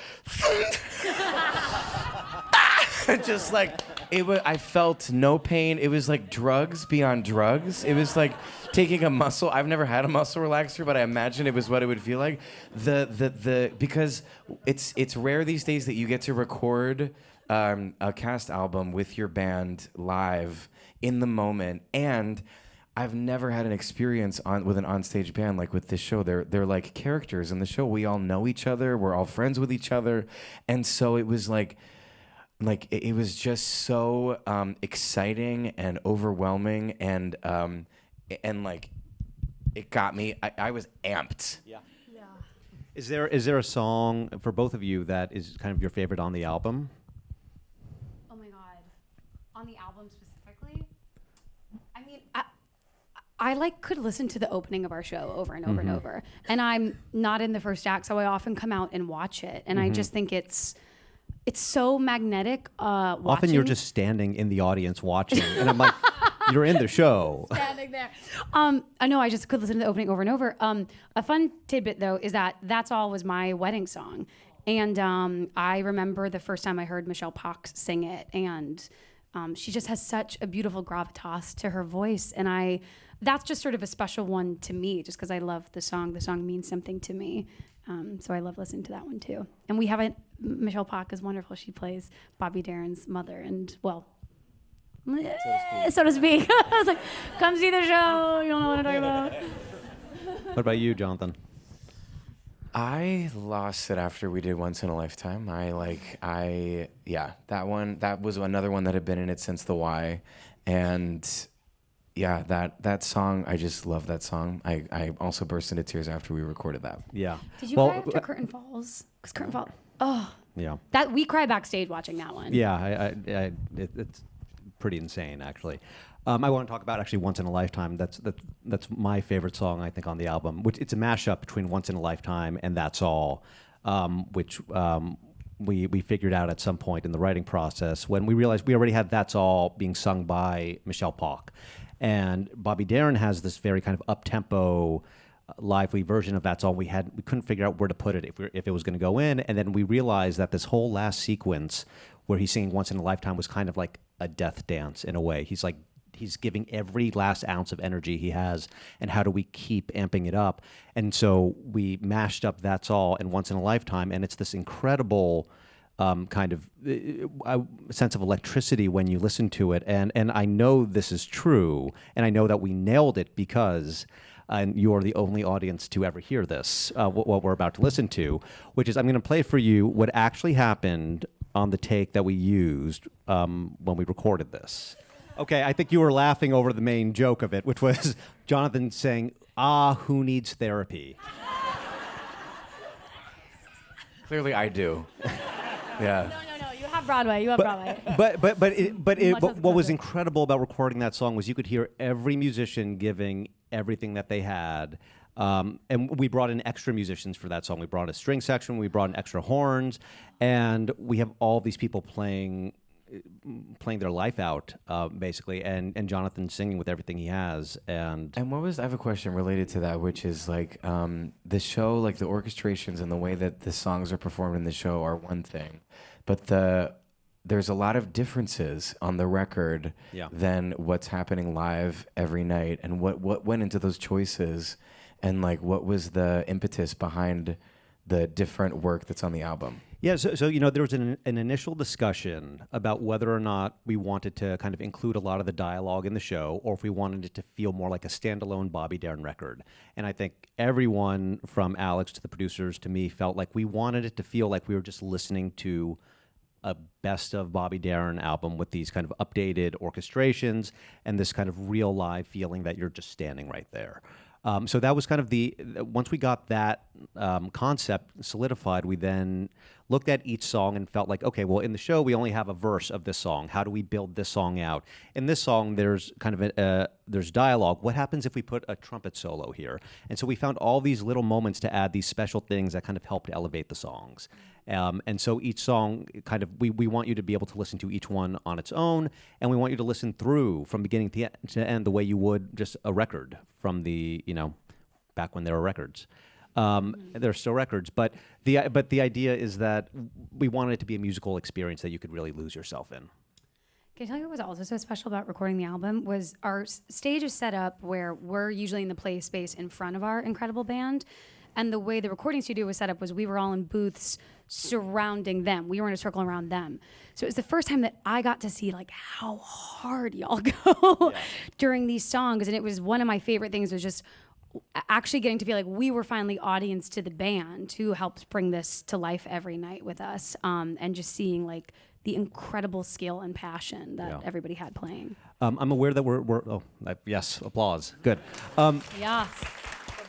just like it was. I felt no pain. It was like drugs beyond drugs. It was like taking a muscle. I've never had a muscle relaxer, but I imagine it was what it would feel like. Because it's rare these days that you get to record a cast album with your band live in the moment, and I've never had an experience with an onstage band like with this show. They're like characters in the show. We all know each other. We're all friends with each other, and so it was like it was just so exciting and overwhelming, and like it got me. I was amped. Yeah. Yeah. Is there a song for both of you that is kind of your favorite on the album? Oh my God, on the album specifically? I mean, I could listen to the opening of our show over and over and over. And I'm not in the first act, so I often come out and watch it. And I just think it's so magnetic. Often you're just standing in the audience watching, and I'm like, you're in the show. Standing there. I know, I just could listen to the opening over and over. A fun tidbit though is that That's All was my wedding song. And I remember the first time I heard Michelle Pox sing it, and she just has such a beautiful gravitas to her voice, and that's just sort of a special one to me, just because I love the song. The song means something to me, so I love listening to that one too. And we haven't. Michelle Pox is wonderful. She plays Bobby Darin's mother, and so to speak. I was like, come see the show. You'll know what I'm talking about. What about you, Jonathan? I lost it after we did Once in a Lifetime. That was another one that had been in it since the Y. And yeah, that song, I just love that song. I also burst into tears after we recorded that. Yeah. Did you cry after Curtain Falls? Because Curtain Falls, yeah. That we cried backstage watching that one. Yeah, it's pretty insane, actually. I want to talk about actually Once in a Lifetime. That's my favorite song, I think, on the album. Which it's a mashup between Once in a Lifetime and That's All, which we figured out at some point in the writing process when we realized we already had That's All being sung by Michelle Pock, and Bobby Darin has this very kind of up-tempo, lively version of That's All. We couldn't figure out where to put it if it was going to go in, and then we realized that this whole last sequence where he's singing Once in a Lifetime was kind of like a death dance in a way. He's giving every last ounce of energy he has, and how do we keep amping it up? And so we mashed up That's All and Once in a Lifetime, and it's this incredible kind of sense of electricity when you listen to it. And I know this is true, and I know that we nailed it because and you are the only audience to ever hear this, what we're about to listen to, which is I'm going to play for you what actually happened on the take that we used when we recorded this. Okay, I think you were laughing over the main joke of it, which was Jonathan saying, who needs therapy? Clearly I do. Yeah. No, you have Broadway, Broadway. But what was incredible about recording that song was you could hear every musician giving everything that they had. And we brought in extra musicians for that song. We brought a string section, we brought in extra horns, and we have all these people playing their life out, basically, and Jonathan singing with everything he has. And I have a question related to that, which is like the show, like the orchestrations and the way that the songs are performed in the show are one thing, but there's a lot of differences on the record than what's happening live every night. And what went into those choices, and like what was the impetus behind the different work that's on the album? Yeah, so there was an initial discussion about whether or not we wanted to kind of include a lot of the dialogue in the show, or if we wanted it to feel more like a standalone Bobby Darin record. And I think everyone from Alex to the producers to me felt like we wanted it to feel like we were just listening to a best of Bobby Darin album with these kind of updated orchestrations and this kind of real live feeling that you're just standing right there. So that was kind of once we got that concept solidified, we then looked at each song and felt like, okay, well, in the show, we only have a verse of this song. How do we build this song out? In this song, there's kind of there's dialogue. What happens if we put a trumpet solo here? And so we found all these little moments to add these special things that kind of helped elevate the songs. And so each song kind of, we want you to be able to listen to each one on its own, and we want you to listen through from beginning to end the way you would just a record from the, back when there were records. There are still records, but the idea is that we wanted it to be a musical experience that you could really lose yourself in. Can I tell you what was also so special about recording the album was our stage is set up where we're usually in the play space in front of our incredible band. And the way the recording studio was set up was we were all in booths surrounding them. We were in a circle around them. So it was the first time that I got to see like how hard y'all go during these songs. And it was one of my favorite things was just actually getting to feel like we were finally audience to the band who helps bring this to life every night with us. And just seeing like the incredible skill and passion that everybody had playing. I'm aware that yes, applause, good. Yes.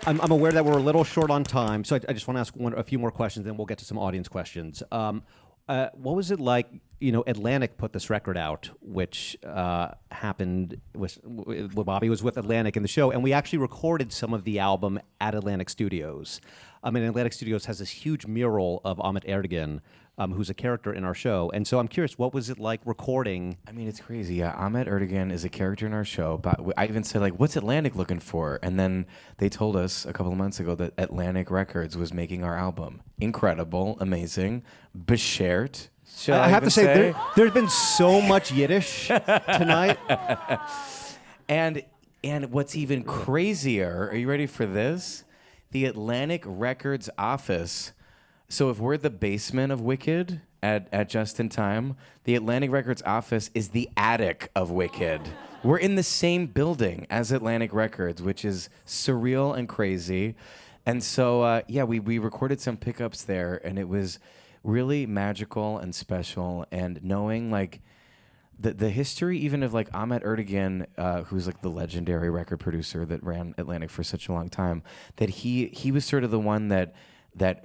I'm aware that we're a little short on time, so I just want to ask a few more questions, then we'll get to some audience questions. What was it like Atlantic put this record out, which happened when Bobby was with Atlantic in the show, and we actually recorded some of the album at Atlantic Studios. Atlantic Studios has this huge mural of Ahmet Ertegun, who's a character in our show. And so I'm curious, what was it like recording? I mean, it's crazy. Yeah, Ahmet Ertegun is a character in our show. But I even said, like, what's Atlantic looking for? And then they told us a couple of months ago that Atlantic Records was making our album. Incredible, amazing, beschert. I have to say, there's been so much Yiddish tonight. And what's even crazier, are you ready for this? The Atlantic Records office. So if we're the basement of Wicked at Just in Time, the Atlantic Records office is the attic of Wicked. We're in the same building as Atlantic Records, which is surreal and crazy. And so, we recorded some pickups there, and it was really magical and special. And knowing, like, the history even of, like, Ahmet Ertegun, who's, like, the legendary record producer that ran Atlantic for such a long time, that he was sort of the one that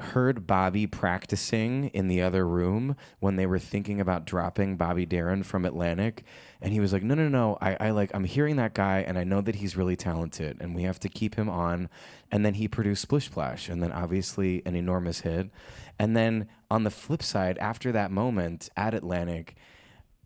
heard Bobby practicing in the other room when they were thinking about dropping Bobby Darin from Atlantic. And he was like, no, I'm hearing that guy, and I know that he's really talented, and we have to keep him on. And then he produced Splish Splash, and then obviously an enormous hit. And then on the flip side, after that moment at Atlantic,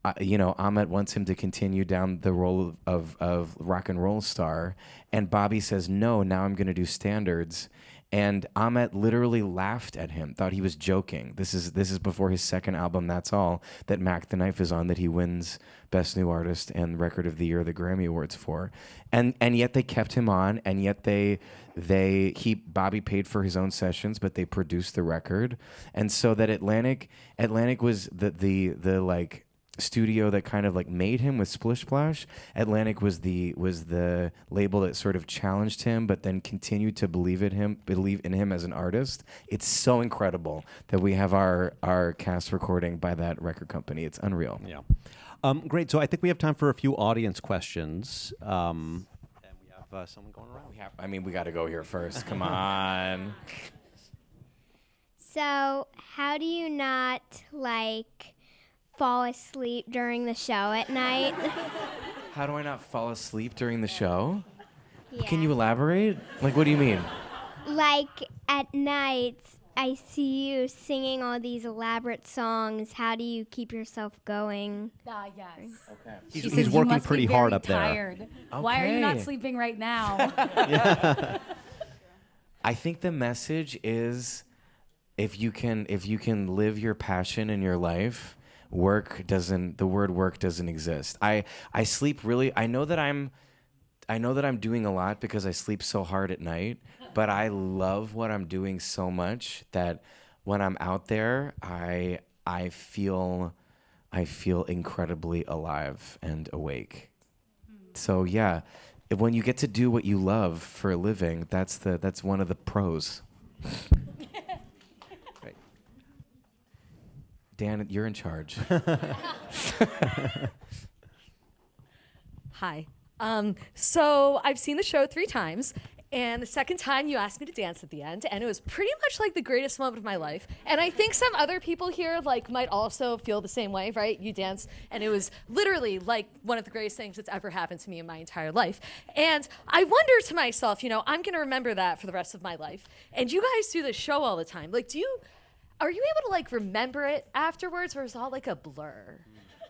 Ahmet wants him to continue down the role of rock and roll star. And Bobby says, no, now I'm going to do standards. And Ahmet literally laughed at him, thought he was joking. This is before his second album, That's All, that Mac the Knife is on, that he wins Best New Artist and Record of the Year, the Grammy Awards for. And yet they kept him on, and yet Bobby paid for his own sessions, but they produced the record. And so that Atlantic was the like studio that kind of like made him with Splish Splash. Atlantic was the label that sort of challenged him, but then continued to believe in him as an artist. It's so incredible that we have our cast recording by that record company. It's unreal. Yeah. Great. So I think we have time for a few audience questions. And we have someone going around. We got to go here first. Come on. So how do you not fall asleep during the show at night? How do I not fall asleep during the show? Yeah. Can you elaborate? Like, what do you mean? At night, I see you singing all these elaborate songs. How do you keep yourself going? Yes. Okay. He's working pretty hard up there. Tired. Okay. Why are you not sleeping right now? I think the message is, if you can live your passion in your life, the word work doesn't exist. I sleep really. I know that I'm doing a lot because I sleep so hard at night, but I love what I'm doing so much that when I'm out there, I feel incredibly alive and awake. So yeah, when you get to do what you love for a living, that's one of the pros. Dan, you're in charge. Hi. So I've seen the show 3 times, and the second time you asked me to dance at the end, and it was pretty much like the greatest moment of my life. And I think some other people here might also feel the same way, right? You dance, and it was literally like one of the greatest things that's ever happened to me in my entire life. And I wonder to myself, I'm going to remember that for the rest of my life. And you guys do this show all the time. Are you able to remember it afterwards, or is it all like a blur?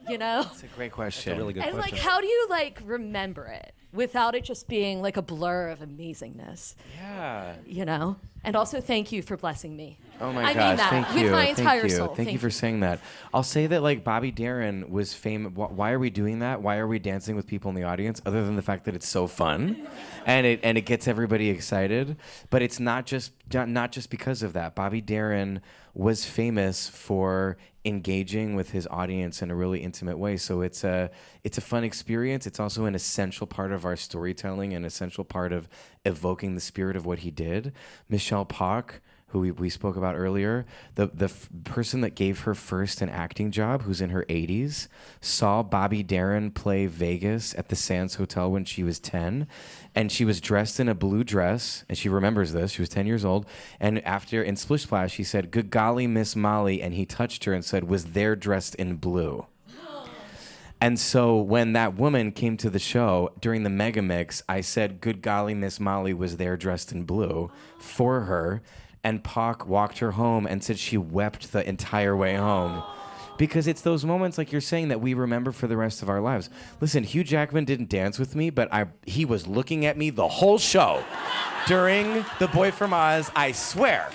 That's a great question. That's a really good question. And how do you remember it without it just being like a blur of amazingness? Yeah. And also thank you for blessing me. Oh my I gosh, mean that thank with you. my entire soul. Thank you for saying that. I'll say that Bobby Darin was famous. Why are we doing that? Why are we dancing with people in the audience? Other than the fact that it's so fun, and it gets everybody excited. But it's not just because of that. Bobby Darin was famous for engaging with his audience in a really intimate way. So it's a fun experience. It's also an essential part of our storytelling, an essential part of evoking the spirit of what he did. Michelle Pock who we spoke about earlier, the person that gave her first an acting job, who's in her 80s, saw Bobby Darin play Vegas at the Sands Hotel when she was 10, and she was dressed in a blue dress, and she remembers this. She was 10 years old, and after in Splish Splash, he said, "Good golly, Miss Molly," and he touched her and said, "Was there dressed in blue?" And so when that woman came to the show during the mega mix, I said, "Good golly, Miss Molly was there dressed in blue" for her. And Pac walked her home and said she wept the entire way home. Because it's those moments, like you're saying, that we remember for the rest of our lives. Listen, Hugh Jackman didn't dance with me, but he was looking at me the whole show during The Boy from Oz, I swear.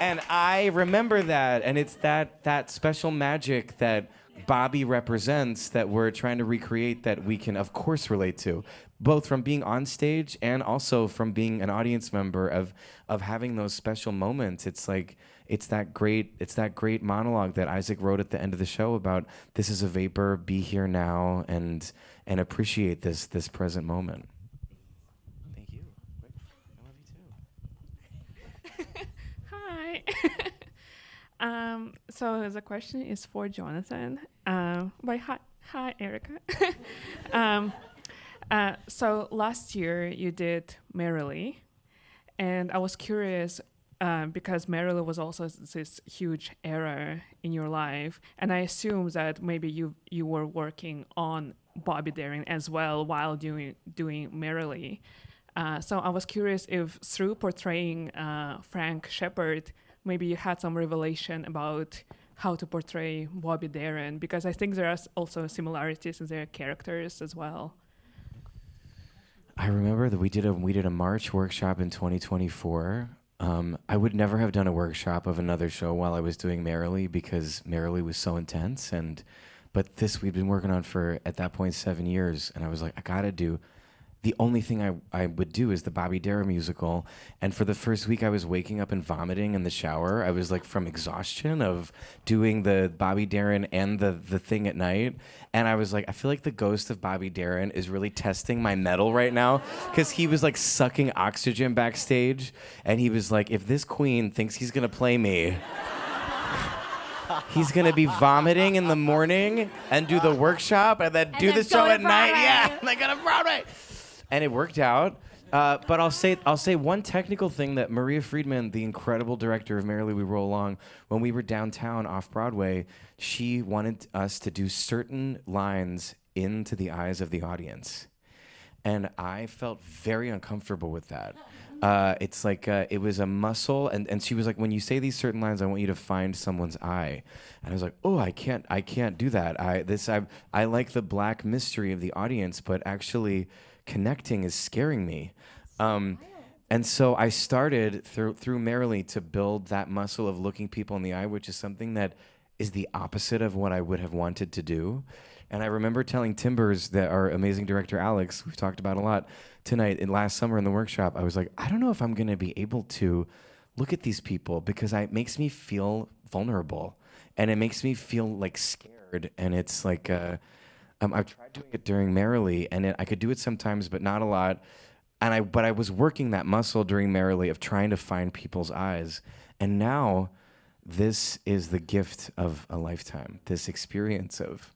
And I remember that, and it's that special magic that Bobby represents that we're trying to recreate, that we can of course relate to, both from being on stage and also from being an audience member of having those special moments. It's like it's that great monologue that Isaac wrote at the end of the show about this is a vapor, be here now, and appreciate this present moment. Thank you. I love you too. Hi. So the question is for Jonathan. Hi, Erika. So last year you did Merrily, and I was curious because Merrily was also this huge era in your life, and I assume that maybe you were working on Bobby Darin as well while doing Merrily. So I was curious if through portraying Frank Shepherd, maybe you had some revelation about how to portray Bobby Darin, because I think there are also similarities in their characters as well. I remember that we did a March workshop in 2024. I would never have done a workshop of another show while I was doing Merrily, because Merrily was so intense. But this we'd been working on for, at that point, 7 years, and I was like, I gotta do. The only thing I would do is the Bobby Darin musical. And for the first week, I was waking up and vomiting in the shower. I was like from exhaustion of doing the Bobby Darin and the thing at night. And I was like, I feel like the ghost of Bobby Darin is really testing my mettle right now, because he was like sucking oxygen backstage. And he was like, if this queen thinks he's going to play me, he's going to be vomiting in the morning and do the workshop and then do the show at night. Yeah, and then go to Broadway. And it worked out. But I'll say one technical thing that Maria Friedman, the incredible director of Merrily We Roll Along, when we were downtown off Broadway, she wanted us to do certain lines into the eyes of the audience. And I felt very uncomfortable with that. It's like it was a muscle, and she was like, when you say these certain lines, I want you to find someone's eye. And I was like, oh, I can't do that. I like the black mystery of the audience, but actually connecting is scaring me. And so I started through Merrily to build that muscle of looking people in the eye, which is something that is the opposite of what I would have wanted to do. And I remember telling Timbers, that our amazing director Alex, we've talked about a lot tonight, last summer in the workshop, I was like, I don't know if I'm going to be able to look at these people, because it makes me feel vulnerable, and it makes me feel like scared. And it's like, I've tried doing it during Merrily, and I could do it sometimes, but not a lot. But I was working that muscle during Merrily of trying to find people's eyes. And now this is the gift of a lifetime, this experience of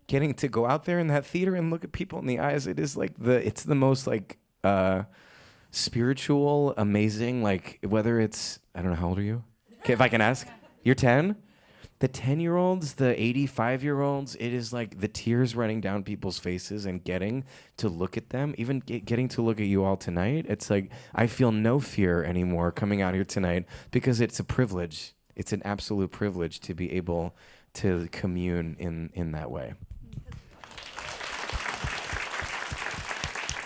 getting to go out there in that theater and look at people in the eyes. It is like it's the most like spiritual, amazing, like whether it's, I don't know, how old are you? Okay, if I can ask. You're 10? The 10-year-olds, the 85-year-olds, it is like the tears running down people's faces and getting to look at them, even getting to look at you all tonight. It's like I feel no fear anymore coming out here tonight, because it's a privilege. It's an absolute privilege to be able to commune in that way.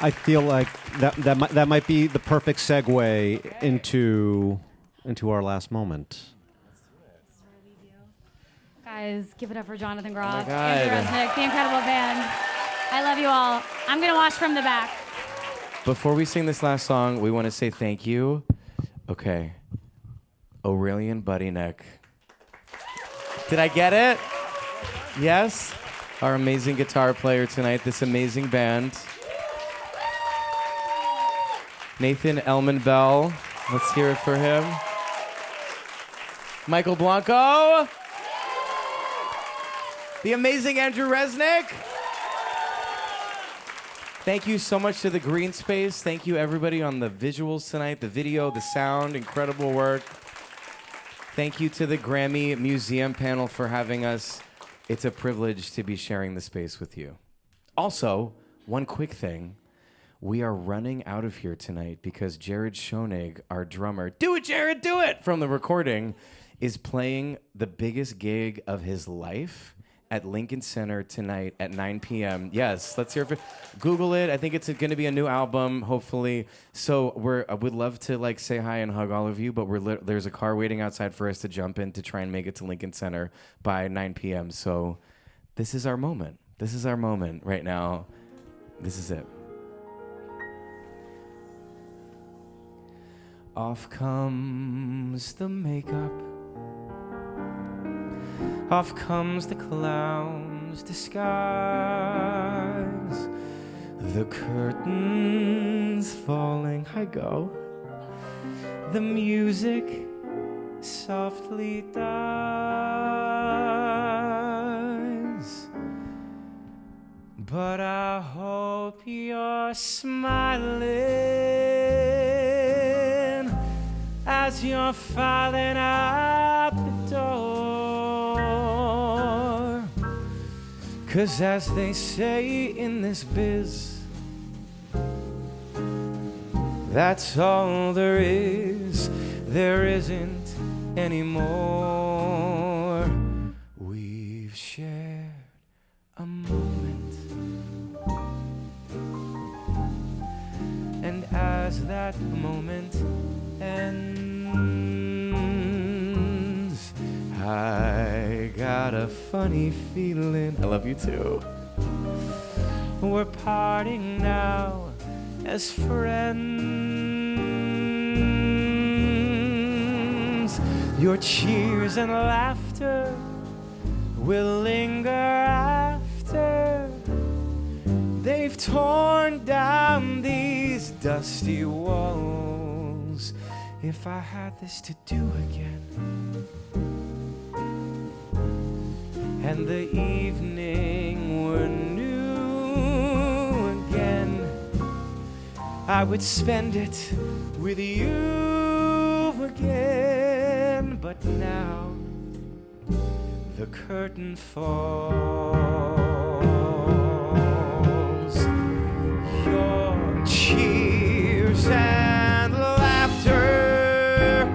I feel like that might be the perfect segue into our last moment. Guys, give it up for Jonathan Groff, Oh my God. Andrew Resnick, the incredible band. I love you all. I'm going to watch from the back. Before we sing this last song, we want to say thank you. Okay. Aurelian Buddy Neck. Did I get it? Yes? Our amazing guitar player tonight, this amazing band. Nathan Elman Bell. Let's hear it for him. Michael Blanco. The amazing Andrew Resnick. Thank you so much to the Greene Space. Thank you, everybody, on the visuals tonight, the video, the sound, incredible work. Thank you to the Grammy Museum panel for having us. It's a privilege to be sharing the space with you. Also, one quick thing. We are running out of here tonight because Jared Schoenig, our drummer, do it, Jared, do it, from the recording, is playing the biggest gig of his life at Lincoln Center tonight at 9 p.m. Yes, let's hear it. Google it. I think it's going to be a new album, hopefully. So I would love to say hi and hug all of you, but there's a car waiting outside for us to jump in to try and make it to Lincoln Center by 9 p.m. So this is our moment. This is our moment right now. This is it. Off comes the makeup. Off comes the clown's disguise. The curtains falling. I go. The music softly dies. But I hope you're smiling as you're filing out the door. 'Cause as they say in this biz, that's all there is. There isn't any more. We've shared a moment, and as that moment ends, I got a funny feeling. I love you too. We're parting now as friends. Your cheers and laughter will linger after they've torn down these dusty walls. If I had this to do again, and the evening were new again, I would spend it with you again. But now the curtain falls. Your cheers and laughter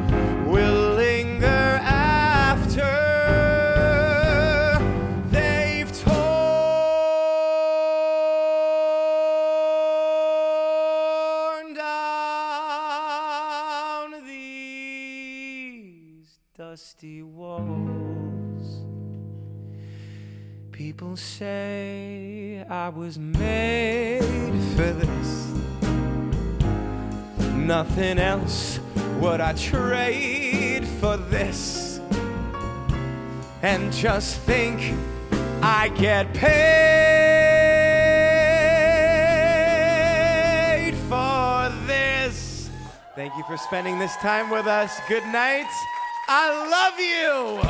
will linger after they've torn down these dusty walls. People say I was made for this. Nothing else would I trade for this. And just think I get paid for this. Thank you for spending this time with us. Good night. I love you.